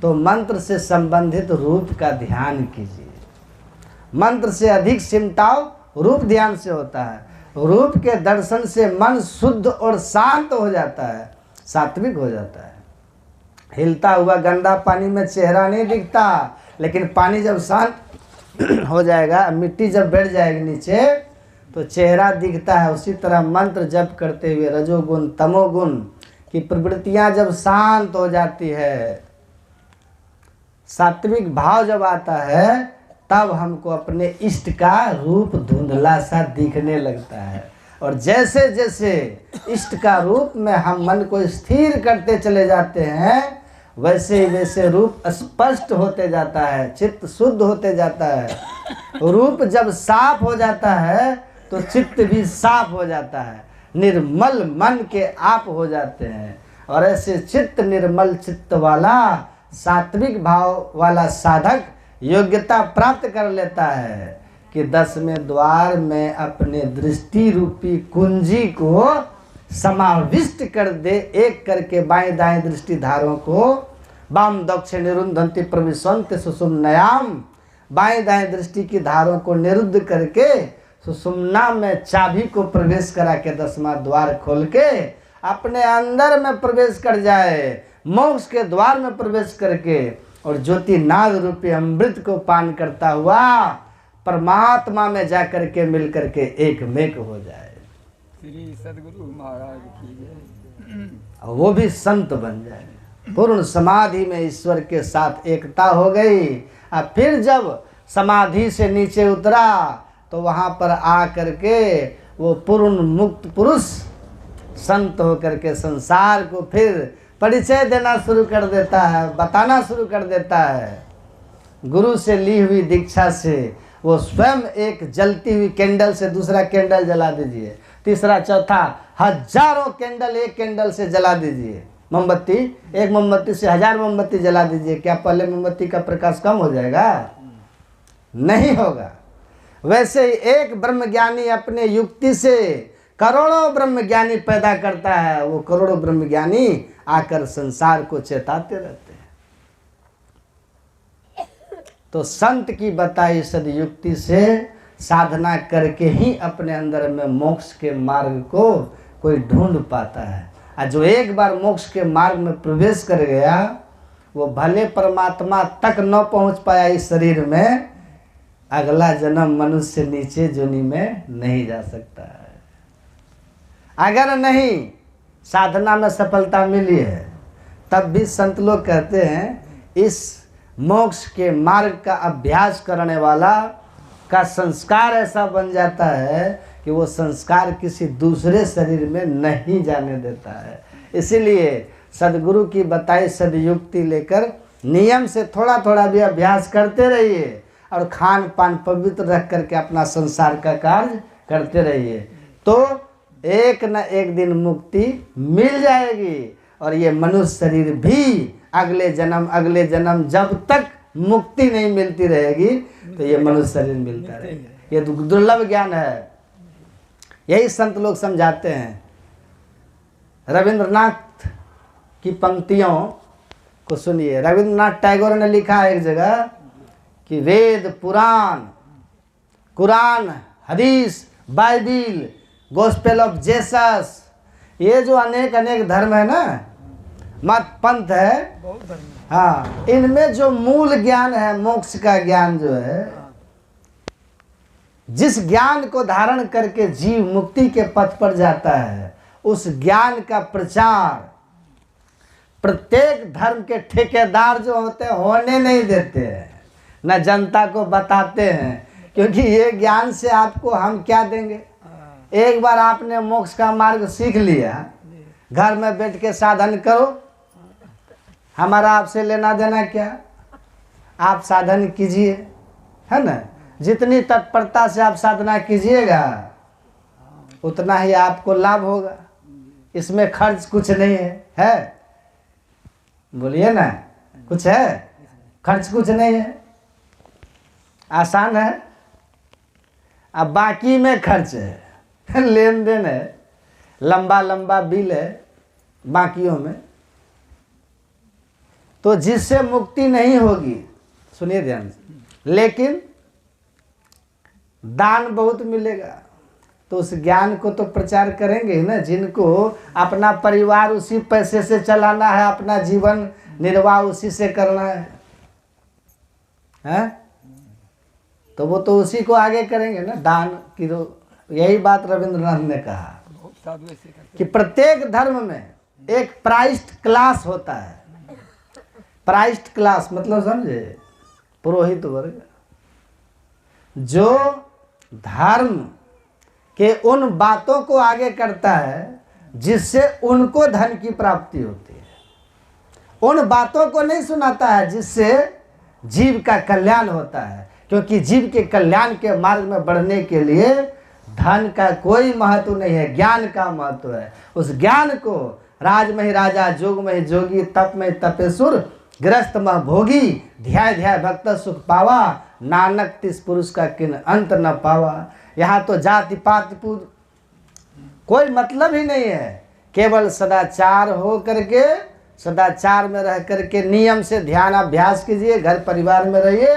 तो मंत्र से संबंधित रूप का ध्यान कीजिए। मंत्र से अधिक सिमटाव रूप ध्यान से होता है। रूप के दर्शन से मन शुद्ध और शांत हो जाता है, सात्विक हो जाता है। हिलता हुआ गंदा पानी में चेहरा नहीं दिखता, लेकिन पानी जब शांत हो जाएगा, मिट्टी जब बैठ जाएगी नीचे तो चेहरा दिखता है। उसी तरह मंत्र जप करते हुए रजोगुण तमोगुण की प्रवृत्तियां जब शांत हो जाती है, सात्विक भाव जब आता है, तब हमको अपने इष्ट का रूप धुंधला सा दिखने लगता है। और जैसे जैसे इष्ट का रूप में हम मन को स्थिर करते चले जाते हैं, वैसे वैसे रूप स्पष्ट होते जाता है, चित्त शुद्ध होते जाता है। रूप जब साफ हो जाता है तो चित्त भी साफ हो जाता है, निर्मल मन के आप हो जाते हैं। और ऐसे चित्त निर्मल चित्त वाला सात्विक भाव वाला साधक योग्यता प्राप्त कर लेता है कि 10वें द्वार में अपने दृष्टि रूपी कुंजी को समाविष्ट कर दे। एक करके बाएं दाएं दृष्टि धारों को वाम दक्ष निरुंधंति प्रविशन्ति सुषुम्नायाम, बाएं दाएं दृष्टि की धारों को निरुद्ध करके सुषुम्ना में चाबी को प्रवेश करा के 10वां द्वार खोल के अपने अंदर में प्रवेश कर जाए, मोक्ष के द्वार में प्रवेश करके, और ज्योति नाग रूपी अमृत को पान करता हुआ परमात्मा में जा करके मिल करके एक मेक हो जाए। श्री सदगुरु महाराज की जय। वो भी संत बन जाए। पूर्ण समाधि में ईश्वर के साथ एकता हो गई। अब फिर जब समाधि से नीचे उतरा तो वहाँ पर आ करके वो पूर्ण मुक्त पुरुष संत होकर के संसार को फिर परिचय देना शुरू कर देता है, बताना शुरू कर देता है। गुरु से ली हुई दीक्षा से वो स्वयं एक जलती हुई कैंडल से दूसरा कैंडल जला दीजिए, तीसरा चौथा हजारों कैंडल एक कैंडल से जला दीजिए। मोमबत्ती, एक मोमबत्ती से 1000 मोमबत्ती जला दीजिए, क्या पहले मोमबत्ती का प्रकाश कम हो जाएगा? नहीं होगा। वैसे ही एक ब्रह्मज्ञानी अपने युक्ति से करोड़ों ब्रह्मज्ञानी पैदा करता है। वो करोड़ों ब्रह्मज्ञानी आकर संसार को चेताते रहते हैं। तो संत की बताई सदयुक्ति से साधना करके ही अपने अंदर में मोक्ष के मार्ग को कोई ढूंढ पाता है। और जो एक बार मोक्ष के मार्ग में प्रवेश कर गया, वो भले परमात्मा तक न पहुंच पाया इस शरीर में, अगला जन्म मनुष्य नीचे जोनी में नहीं जा सकता है। अगर नहीं साधना में सफलता मिली है, तब भी संत लोग कहते हैं इस मोक्ष के मार्ग का अभ्यास करने वाला का संस्कार ऐसा बन जाता है कि वो संस्कार किसी दूसरे शरीर में नहीं जाने देता है। इसीलिए सदगुरु की बताई सदयुक्ति लेकर नियम से थोड़ा थोड़ा भी अभ्यास करते रहिए और खान पान पवित्र रख करके अपना संसार का कार्य करते रहिए, तो एक न एक दिन मुक्ति मिल जाएगी। और ये मनुष्य शरीर भी अगले जन्म जब तक मुक्ति नहीं मिलती रहेगी तो ये मनुष्य शरीर मिलता रहेगा। ये दुर्लभ ज्ञान है। यही संत लोग समझाते हैं। रविंद्रनाथ की पंक्तियों को सुनिए। रविंद्रनाथ टैगोर ने लिखा है एक जगह कि वेद, पुराण, कुरान, हदीस, बाइबिल, गॉस्पेल ऑफ जेसस, ये जो अनेक अनेक धर्म है ना, मत पंथ है, बहुत धर्म है। हाँ, इनमें जो मूल ज्ञान है, मोक्ष का ज्ञान जो है, जिस ज्ञान को धारण करके जीव मुक्ति के पथ पर जाता है, उस ज्ञान का प्रचार प्रत्येक धर्म के ठेकेदार जो होते हैं होने नहीं देते हैं, न जनता को बताते हैं, क्योंकि ये ज्ञान से आपको हम क्या देंगे। एक बार आपने मोक्ष का मार्ग सीख लिया, घर में बैठ के साधन करो, हमारा आपसे लेना देना क्या। आप साधन कीजिए, है ना, जितनी तत्परता से आप साधना कीजिएगा उतना ही आपको लाभ होगा। इसमें खर्च कुछ नहीं है, बोलिए ना, कुछ है? खर्च कुछ नहीं है, आसान है। अब बाकी में खर्च है, लेन देन है, लंबा लंबा बिल है बाकियों में। तो जिससे मुक्ति नहीं होगी, सुनिए ध्यान से, लेकिन दान बहुत मिलेगा, तो उस ज्ञान को तो प्रचार करेंगे ही ना। जिनको अपना परिवार उसी पैसे से चलाना है, अपना जीवन निर्वाह उसी से करना है? तो वो तो उसी को आगे करेंगे ना, दान की। तो यही बात रविंद्रनाथ ने कहा बहुत साधु ऐसे करते कि प्रत्येक धर्म में एक प्राइस्ड क्लास होता है। प्राइस्ड क्लास मतलब समझे, पुरोहित वर्ग, जो धर्म के उन बातों को आगे करता है जिससे उनको धन की प्राप्ति होती है। उन बातों को नहीं सुनाता है जिससे जीव का कल्याण होता है, क्योंकि जीव के कल्याण के मार्ग में बढ़ने के लिए धन का कोई महत्व नहीं है, ज्ञान का महत्व है। उस ज्ञान को राज में ही राजा, जोग में ही जोगी, तप में तपेश्वर, ग्रस्त मह भोगी, ध्याय ध्याय भक्त सुख पावा, नानक तिस पुरुष का किन अंत न पावा। यहाँ तो जाति पात कोई मतलब ही नहीं है, केवल सदाचार हो करके, सदाचार में रह करके नियम से ध्यान अभ्यास कीजिए, घर परिवार में रहिए,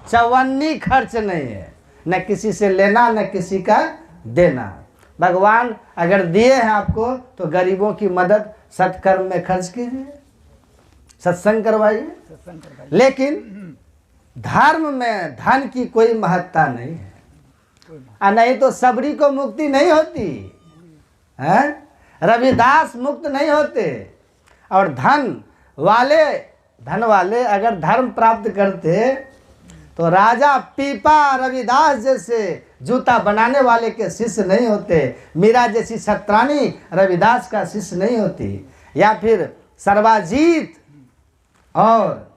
चवन्नी खर्च नहीं है, न किसी से लेना न किसी का देना। भगवान अगर दिए हैं आपको तो गरीबों की मदद, सत्कर्म में खर्च कीजिए, सत्संग करवाइए। सत्संग करवाइए। लेकिन धर्म में धन की कोई महत्ता नहीं है, और नहीं तो सबरी को मुक्ति नहीं होती है, रविदास मुक्त नहीं होते। और धन वाले अगर धर्म प्राप्त करते तो राजा पीपा रविदास जैसे जूता बनाने वाले के शिष्य नहीं होते, मीरा जैसी सत्रानी रविदास का शिष्य नहीं होती, या फिर सर्वाजीत और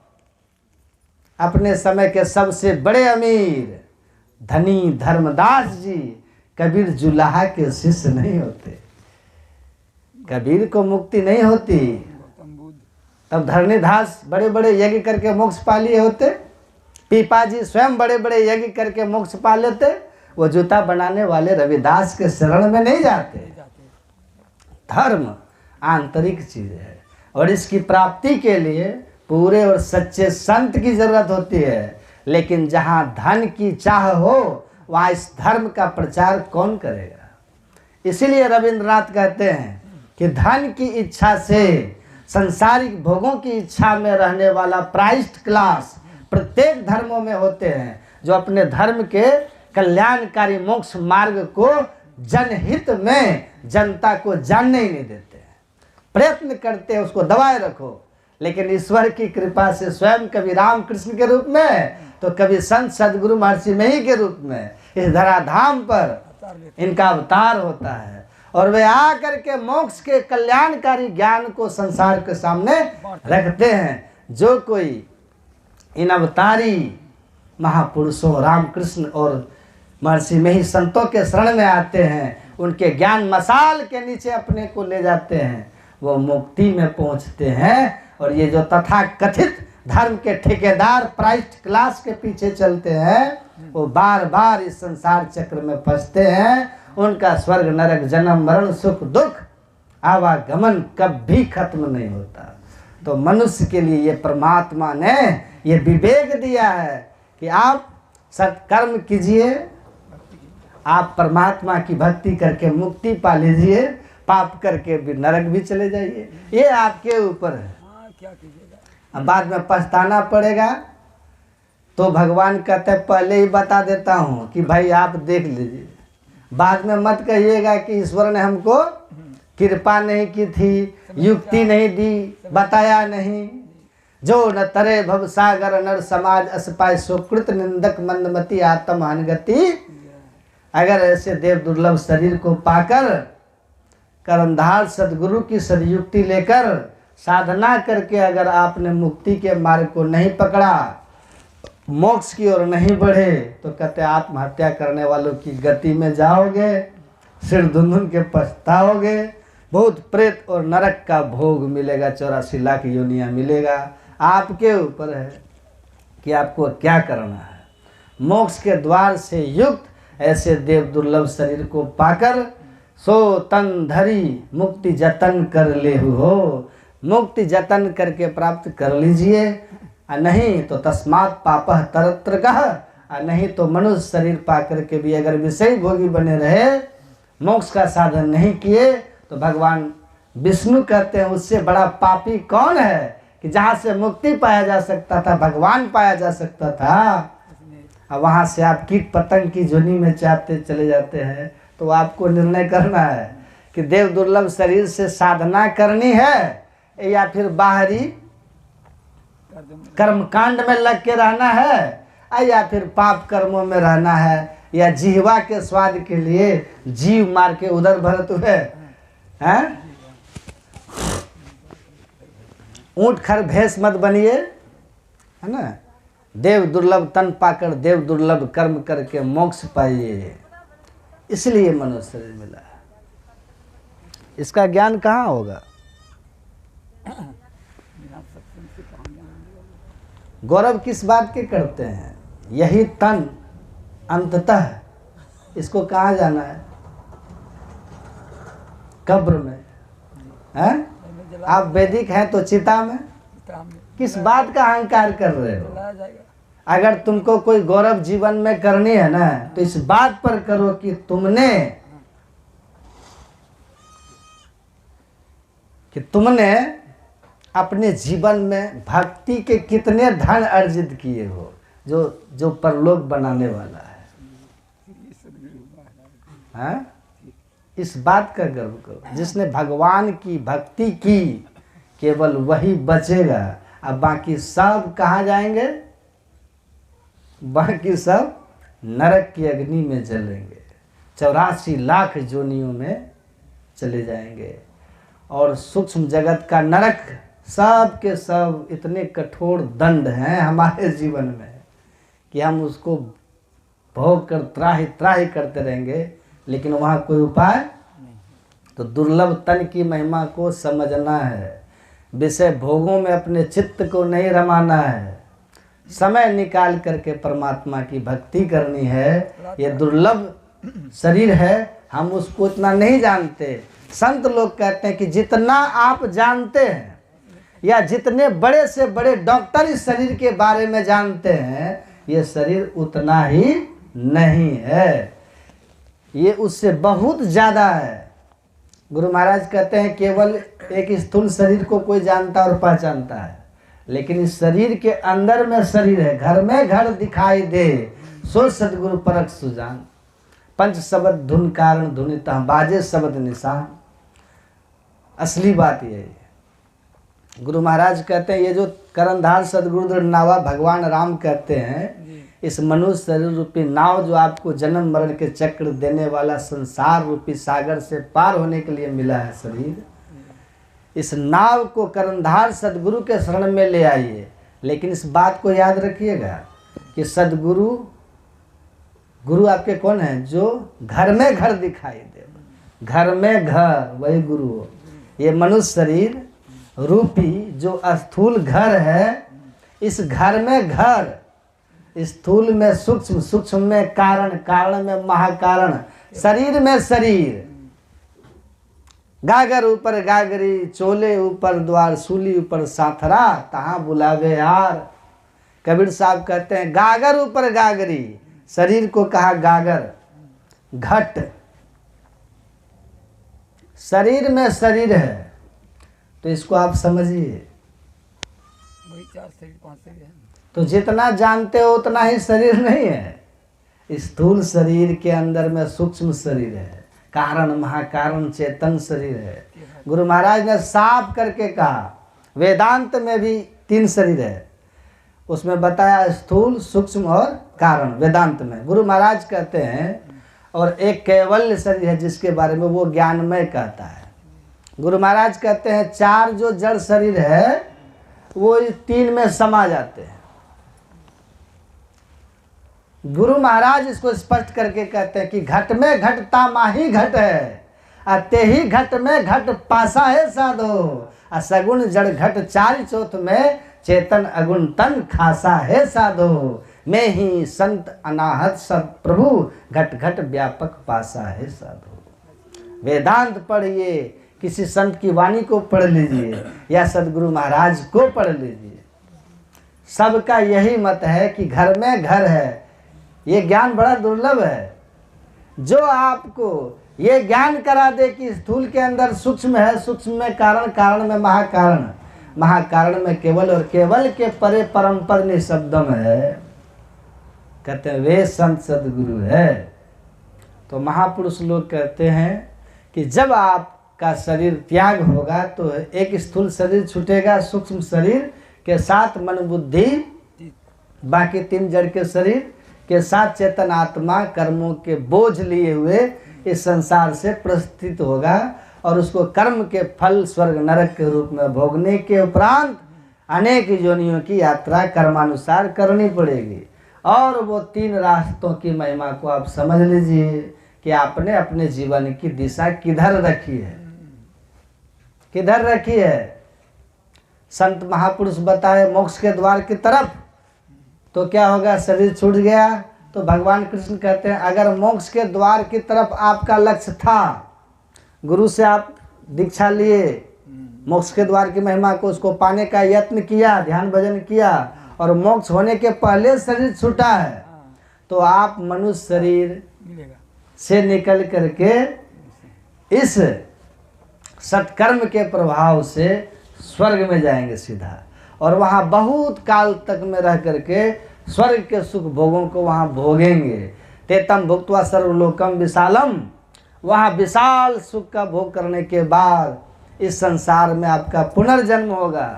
अपने समय के सबसे बड़े अमीर धनी धर्मदास जी कबीर जुलाहा के शिष्य नहीं होते। कबीर को मुक्ति नहीं होती, गौतम बुद्ध, तब धरणीदास बड़े बड़े यज्ञ करके मोक्ष पा लिए होते, पीपा जी स्वयं बड़े बड़े यज्ञ करके मोक्ष पा लेते। वो जूता बनाने वाले रविदास के शरण में नहीं जाते। धर्म आंतरिक चीज है, और इसकी प्राप्ति के लिए पूरे और सच्चे संत की जरूरत होती है। लेकिन जहाँ धन की चाह हो वहाँ इस धर्म का प्रचार कौन करेगा। इसीलिए रविंद्रनाथ कहते हैं कि धन की इच्छा से, संसारिक भोगों की इच्छा में रहने वाला प्राइस्ड क्लास प्रत्येक धर्मों में होते हैं, जो अपने धर्म के कल्याणकारी मोक्ष मार्ग को जनहित में जनता को जानने ही नहीं देते हैं। प्रयत्न करते हैं उसको दबाए रखो, लेकिन ईश्वर की कृपा से स्वयं कभी रामकृष्ण के रूप में तो कभी संत सदगुरु महर्षि मही के रूप में इस धराधाम पर इनका अवतार होता है, और वे आकर के मोक्ष के कल्याणकारी ज्ञान को संसार के सामने रखते हैं। जो कोई इन अवतारी महापुरुषों रामकृष्ण और महर्षि मही संतों के शरण में आते हैं, उनके ज्ञान मसाल के नीचे अपने को ले जाते हैं, वो मुक्ति में पहुंचते हैं। और ये जो तथा कथित धर्म के ठेकेदार प्राइस्ड क्लास के पीछे चलते हैं, वो बार बार इस संसार चक्र में फंसते हैं उनका स्वर्ग नरक जन्म मरण सुख दुख आवागमन कभी खत्म नहीं होता। तो मनुष्य के लिए ये परमात्मा ने ये विवेक दिया है कि आप सत्कर्म कीजिए, आप परमात्मा की भक्ति करके मुक्ति पा लीजिए, पाप करके भी नरक भी चले जाइए, ये आपके ऊपर है। हाँ, क्या कीजिएगा। अब बाद में पछताना पड़ेगा तो भगवान कहते हैं पहले ही बता देता हूँ कि भाई आप देख लीजिए, बाद में मत कहिएगा कि ईश्वर ने हमको कृपा नहीं की थी, युक्ति नहीं दी, बताया नहीं। जो न तरे भव सागर नर समाज असपाय सुकृत निंदक मंदमती आत्म अनगति। अगर ऐसे देव दुर्लभ शरीर को पाकर करंधार सदगुरु की सदयुक्ति लेकर साधना करके अगर आपने मुक्ति के मार्ग को नहीं पकड़ा, मोक्ष की ओर नहीं बढ़े, तो कहते आत्महत्या करने वालों की गति में जाओगे, सिर धुंधुन के पछताओगे, बहुत प्रेत और नरक का भोग मिलेगा, 84 लाख योनियाँ मिलेगा। आपके ऊपर है कि आपको क्या करना है। मोक्ष के द्वार से युक्त ऐसे देव दुर्लभ शरीर को पाकर सो तन धरी मुक्ति जतन कर ले हो, मुक्ति जतन करके प्राप्त कर लीजिए। नहीं तो तस्मात् पापः तरत्र कह, नहीं तो मनुष्य शरीर पाकर के भी अगर विषय भोगी बने रहे, मोक्ष का साधन नहीं किए, तो भगवान विष्णु कहते हैं उससे बड़ा पापी कौन है कि जहाँ से मुक्ति पाया जा सकता था, भगवान पाया जा सकता था, अब वहाँ से आप कीट पतंग की जोनी में चाहते चले जाते हैं। तो आपको निर्णय करना है कि देव दुर्लभ शरीर से साधना करनी है या फिर बाहरी कर्मकांड में लग के रहना है, या फिर पाप कर्मों में रहना है, या जिह्वा के स्वाद के लिए जीव मार के उधर भरत हुए हैं। ऊंट खर भैंस मत बनिए, है ना। देव दुर्लभ तन पाकर देव दुर्लभ कर्म करके मोक्ष पाइए, इसलिए मनुष्य शरीर मिला है। इसका ज्ञान कहाँ होगा? गौरव किस बात के करते हैं? यही तन अंततः इसको कहाँ जाना है? कब्र में है। आप वैदिक हैं तो चिता में। किस बात का अहंकार कर रहे हो? अगर तुमको कोई गौरव जीवन में करनी है ना, तो इस बात पर करो कि तुमने अपने जीवन में भक्ति के कितने धन अर्जित किए हो, जो परलोक बनाने वाला है। हाँ? इस बात का गर्व करो। जिसने भगवान की भक्ति की केवल वही बचेगा, अब बाकी सब कहाँ जाएंगे? बाकी सब नरक की अग्नि में जलेंगे, 84 लाख जोनियों में चले जाएंगे। और सूक्ष्म जगत का नरक सब के सब इतने कठोर दंड हैं हमारे जीवन में कि हम उसको भोग कर त्राही त्राही करते रहेंगे, लेकिन वहाँ कोई उपाय। तो दुर्लभ तन की महिमा को समझना है, विषय भोगों में अपने चित्त को नहीं रमाना है, समय निकाल करके परमात्मा की भक्ति करनी है। ये दुर्लभ शरीर है, हम उसको इतना नहीं जानते। संत लोग कहते हैं कि जितना आप जानते हैं या जितने बड़े से बड़े डॉक्टर इस शरीर के बारे में जानते हैं, ये शरीर उतना ही नहीं है, ये उससे बहुत ज़्यादा है। गुरु महाराज कहते हैं केवल एक स्थूल शरीर को कोई जानता और पहचानता है, लेकिन इस शरीर के अंदर में शरीर है, घर में घर दिखाई दे, सो सदगुरु परख सुजान। पंच शब्द धुन कारण धुनिता, बाजे शब्द निशान। असली बात ये है। गुरु महाराज कहते हैं ये जो करंधार सदगुरु नावा भगवान राम कहते हैं, इस मनुष्य शरीर रूपी नाव जो आपको जन्म मरण के चक्र देने वाला संसार रूपी सागर से पार होने के लिए मिला है शरीर, इस नाव को करंधार सदगुरु के शरण में ले आइए। लेकिन इस बात को याद रखिएगा कि सदगुरु गुरु आपके कौन है? जो घर में घर दिखाई दे, घर में घर, वही गुरु हो। ये मनुष्य शरीर रूपी जो स्थूल घर है, इस घर में घर, स्थूल में सूक्ष्म, सूक्ष्म में कारण, कारण में महाकारण, शरीर में शरीर, गागर ऊपर गागरी, चोले ऊपर द्वार, सूली ऊपर साथरा, तहाँ बुलावे यार। कबीर साहब कहते हैं गागर ऊपर गागरी, शरीर को कहा गागर, घट, शरीर में शरीर है। तो इसको आप समझिए, वही 4 शरीर 5 शरीर है। तो जितना जानते हो उतना ही शरीर नहीं है। स्थूल शरीर के अंदर में सूक्ष्म शरीर है, कारण महाकारण चेतन शरीर है। गुरु महाराज ने साफ करके कहा, वेदांत में भी 3 शरीर है, उसमें बताया स्थूल सूक्ष्म और कारण। वेदांत में गुरु महाराज कहते हैं, और एक कैवल्य शरीर है जिसके बारे में वो ज्ञानमय कहता है। गुरु महाराज कहते हैं 4 जो जड़ शरीर है वो 3 में समा जाते हैं। गुरु महाराज इसको स्पष्ट करके कहते हैं कि घट में घटता माही घट है, ते ही घट में घट पासा है साधो, सगुण जड़ घट 4 चौथ में, चेतन अगुण तन खासा है साधो, मैं ही संत अनाहत सब प्रभु, घट घट व्यापक पासा है साधो। वेदांत पढ़िए, किसी संत की वाणी को पढ़ लीजिए या सदगुरु महाराज को पढ़ लीजिए, सबका यही मत है कि घर में घर है। ये ज्ञान बड़ा दुर्लभ है। जो आपको ये ज्ञान करा दे कि स्थूल के अंदर सूक्ष्म है, सूक्ष्म में कारण, कारण में महाकारण, महाकारण में केवल, और केवल के परे परम्पर निशब्दम है, कहते हैं वे संत सदगुरु है। तो महापुरुष लोग कहते हैं कि जब आपका शरीर त्याग होगा तो एक स्थूल शरीर छूटेगा, सूक्ष्म शरीर के साथ मन बुद्धि, बाकी 3 जड़ के शरीर के साथ चेतन आत्मा कर्मों के बोझ लिए हुए इस संसार से प्रस्थित होगा, और उसको कर्म के फल स्वर्ग नरक के रूप में भोगने के उपरांत अनेक योनियों की यात्रा कर्मानुसार करनी पड़ेगी। और वो 3 रास्तों की महिमा को आप समझ लीजिए कि आपने अपने जीवन की दिशा किधर रखी है, किधर रखी है। संत महापुरुष बताए मोक्ष के द्वार की तरफ, तो क्या होगा, शरीर छूट गया। तो भगवान कृष्ण कहते हैं अगर मोक्ष के द्वार की तरफ आपका लक्ष्य था, गुरु से आप दीक्षा लिए, मोक्ष के द्वार की महिमा को उसको पाने का यत्न किया, ध्यान भजन किया, और मोक्ष होने के पहले शरीर छूटा है, तो आप मनुष्य शरीर से निकल करके इस सत्कर्म के प्रभाव से स्वर्ग में जाएंगे सीधा, और वहाँ बहुत काल तक में रह करके स्वर्ग के सुख भोगों को वहाँ भोगेंगे। तेतम भुक्त्वा सर्वलोकम विशालम, वहाँ विशाल सुख का भोग करने के बाद इस संसार में आपका पुनर्जन्म होगा।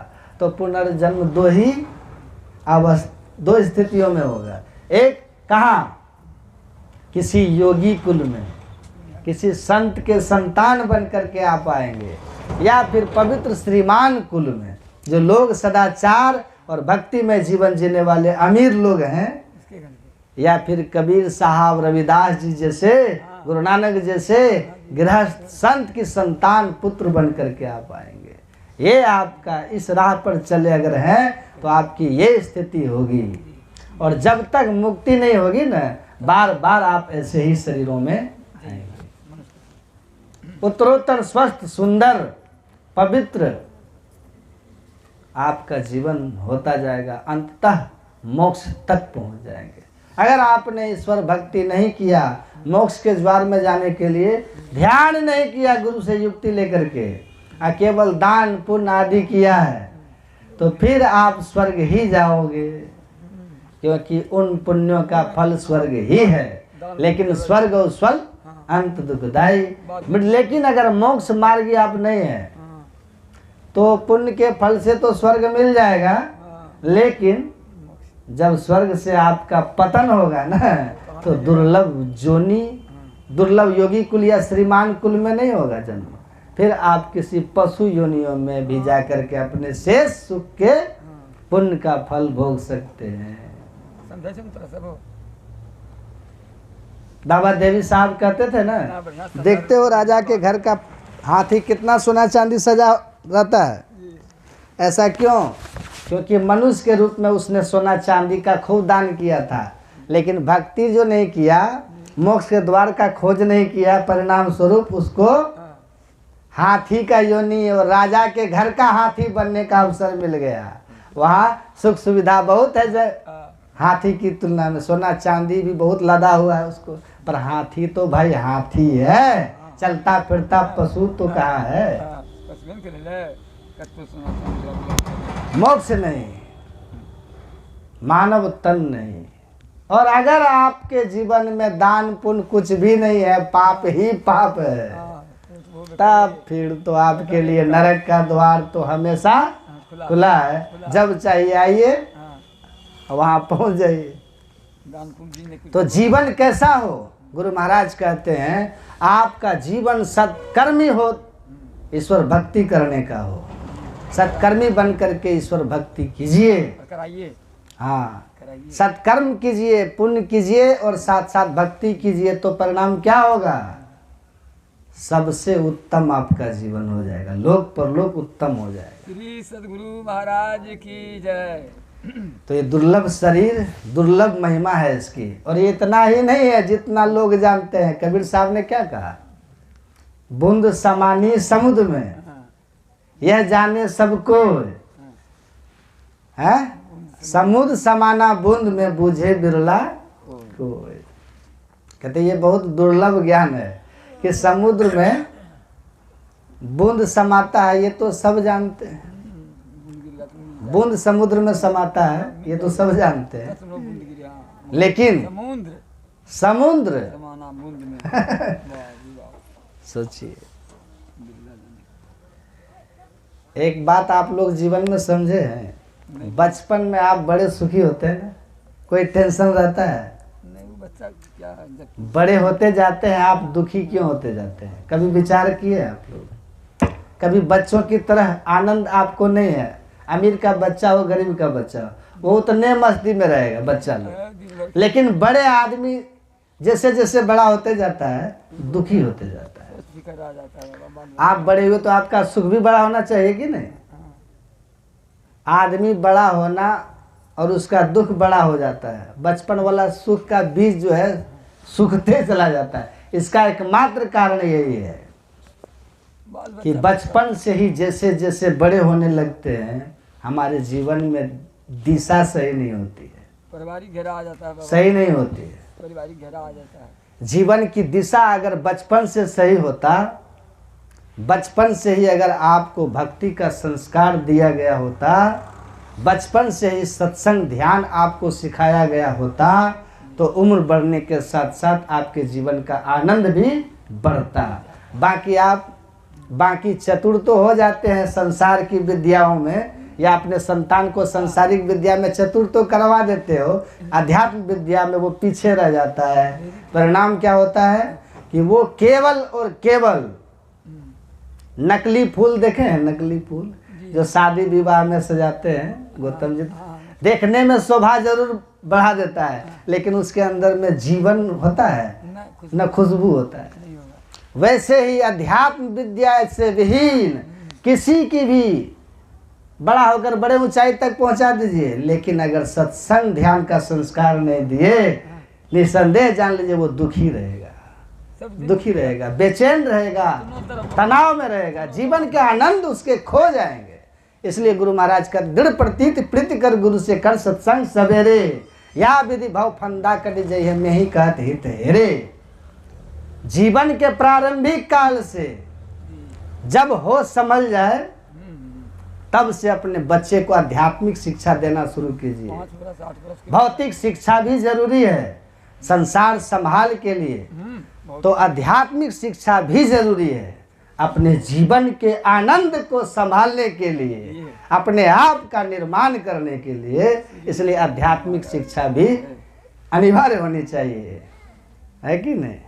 तो पुनर्जन्म 2 स्थितियों में होगा। एक कहाँ, किसी योगी कुल में, किसी संत के संतान बन करके आप आएंगे, या फिर पवित्र श्रीमान कुल में, जो लोग सदाचार और भक्ति में जीवन जीने वाले अमीर लोग हैं, या फिर कबीर साहब, रविदास जी जैसे, गुरु नानक जैसे गृहस्थ संत की संतान पुत्र बन करके आप आएंगे। ये आपका इस राह पर चले अगर हैं तो आपकी ये स्थिति होगी। और जब तक मुक्ति नहीं होगी ना, बार बार आप ऐसे ही शरीरों में आएंगे। उत्तरोत्तर स्वस्थ सुंदर पवित्र आपका जीवन होता जाएगा, अंततः मोक्ष तक पहुंच जाएंगे। अगर आपने ईश्वर भक्ति नहीं किया, मोक्ष के द्वार में जाने के लिए ध्यान नहीं किया, गुरु से युक्ति लेकर के केवल दान पुण्य आदि किया है, तो फिर आप स्वर्ग ही जाओगे, क्योंकि उन पुण्यों का फल स्वर्ग ही है। लेकिन स्वर्ग और स्वर्ग अंत दुखदायी। लेकिन अगर मोक्ष मार्गी आप नहीं है तो पुण्य के फल से तो स्वर्ग मिल जाएगा, लेकिन जब स्वर्ग से आपका पतन होगा ना, तो दुर्लभ जोनी, दुर्लभ योगी कुल या श्रीमान कुल में नहीं होगा जन्म, फिर आप किसी पशु योनियों में भी जा करके अपने शेष सुख के पुण्य का फल भोग सकते हैं। बाबा देवी साहब कहते थे ना, देखते हो राजा के घर का हाथी कितना सोना चांदी सजा रहता है, ऐसा क्यों? क्योंकि मनुष्य के रूप में उसने सोना चांदी का खूब दान किया था, लेकिन भक्ति जो नहीं किया, मोक्ष के द्वार का खोज नहीं किया, परिणाम स्वरूप उसको हाँ, हाथी का योनि और राजा के घर का हाथी बनने का अवसर मिल गया। वहाँ सुख सुविधा बहुत है, हाँ, हाथी की तुलना में सोना चांदी भी बहुत लदा हुआ है उसको, पर हाथी तो भाई हाथी है, चलता फिरता पशु तो कहाँ है। हाँ, कसमें के ले कत्तो सुना मोक्ष नहीं, मानव तन नहीं। और अगर आपके जीवन में दान पुण्य कुछ भी नहीं है, पाप ही पाप है, तब फिर तो आपके लिए नरक का द्वार तो हमेशा खुला है। जब चाहिए आइए, वहाँ पहुँच जाइए। दान पुण्य जी ने कुछ तो जीवन कैसा हो, गुरु महाराज कहते हैं आपका जीवन सत्कर्मी हो, ईश्वर भक्ति करने का हो। सत्कर्मी बन करके ईश्वर भक्ति कीजिए। कराइए, हाँ, कराइए। सत्कर्म कीजिए, पुण्य कीजिए और साथ साथ भक्ति कीजिए, तो परिणाम क्या होगा? सबसे उत्तम आपका जीवन हो जाएगा, लोक परलोक उत्तम हो जाएगा। श्री सद्गुरु महाराज की जय। तो ये दुर्लभ शरीर, दुर्लभ महिमा है इसकी। और ये इतना ही नहीं है जितना लोग जानते हैं। कबीर साहब ने क्या कहा? बूंद समानी समुद्र में, यह जाने सबको है, समुद्र समाना बूंद में बूझे बिरला कोई। कहते ये बहुत दुर्लभ ज्ञान है कि समुद्र में बूंद समाता है, ये तो सब जानते हैं। बूंद समुद्र में समाता है, ये तो सब जानते हैं। लेकिन समुद्र समुद्र समाना बूंद में वाह जी वाह। सोचिए, एक बात आप लोग जीवन में समझे हैं, बचपन में आप बड़े सुखी होते हैं ना, कोई टेंशन रहता है? नहीं, वो बच्चा क्या है, जब बड़े होते जाते हैं आप दुखी क्यों होते जाते हैं? कभी विचार किए आप लोग? कभी बच्चों की तरह आनंद आपको नहीं है? अमीर का बच्चा हो, गरीब का बच्चा हो, वो उतने मस्ती में रहेगा बच्चा लोग। लेकिन बड़े आदमी जैसे जैसे बड़ा होते जाता है दुखी होते जाता है। फिकर आ जाता है बाबा। आप बड़े हुए तो आपका सुख भी बड़ा होना चाहिए कि नहीं? आदमी बड़ा होना और उसका दुख बड़ा हो जाता है। बचपन वाला सुख का बीज जो है सूखते चला जाता है। इसका एकमात्र कारण यही है कि बचपन से ही जैसे जैसे बड़े होने लगते हैं हमारे जीवन में दिशा सही नहीं होती है, पारिवारिक घेरा आ जाता है बाबा। सही नहीं होती है। पारिवारिक घेरा आ जाता है। जीवन की दिशा अगर बचपन से सही होता, बचपन से ही अगर आपको भक्ति का संस्कार दिया गया होता, बचपन से ही सत्संग ध्यान आपको सिखाया गया होता, तो उम्र बढ़ने के साथ साथ आपके जीवन का आनंद भी बढ़ता। बाकी चतुर तो हो जाते हैं संसार की विद्याओं में, या अपने संतान को सांसारिक विद्या में चतुर तो करवा देते हो, अध्यात्म विद्या में वो पीछे रह जाता है। परिणाम क्या होता है कि वो केवल और केवल नकली फूल देखे हैं, नकली फूल जो शादी विवाह में सजाते हैं, गौतम जी, देखने में शोभा जरूर बढ़ा देता है, लेकिन उसके अंदर में जीवन होता है न खुशबू होता है। वैसे ही अध्यात्म विद्या से विहीन किसी की भी बड़ा होकर बड़े ऊंचाई तक पहुंचा दीजिए, लेकिन अगर सत्संग ध्यान का संस्कार नहीं दिए, निसंदेह जान लीजिए वो दुखी रहेगा, दुखी रहेगा, बेचैन रहेगा, तनाव में रहेगा, जीवन के आनंद उसके खो जाएंगे। इसलिए गुरु महाराज का दृढ़ प्रतीत प्रीति कर गुरु से कर सत्संग सवेरे, या विधि भाव फंदा कट जय में ही कहत हित हेरे। जीवन के प्रारंभिक काल से जब होश समझ जाए तब से अपने बच्चे को आध्यात्मिक शिक्षा देना शुरू कीजिए। 5 वर्ष 8 वर्ष भौतिक शिक्षा भी जरूरी है संसार संभाल के लिए, तो आध्यात्मिक शिक्षा भी जरूरी है अपने जीवन के आनंद को संभालने के लिए, अपने आप का निर्माण करने के लिए। इसलिए आध्यात्मिक शिक्षा भी अनिवार्य होनी चाहिए, है कि नहीं?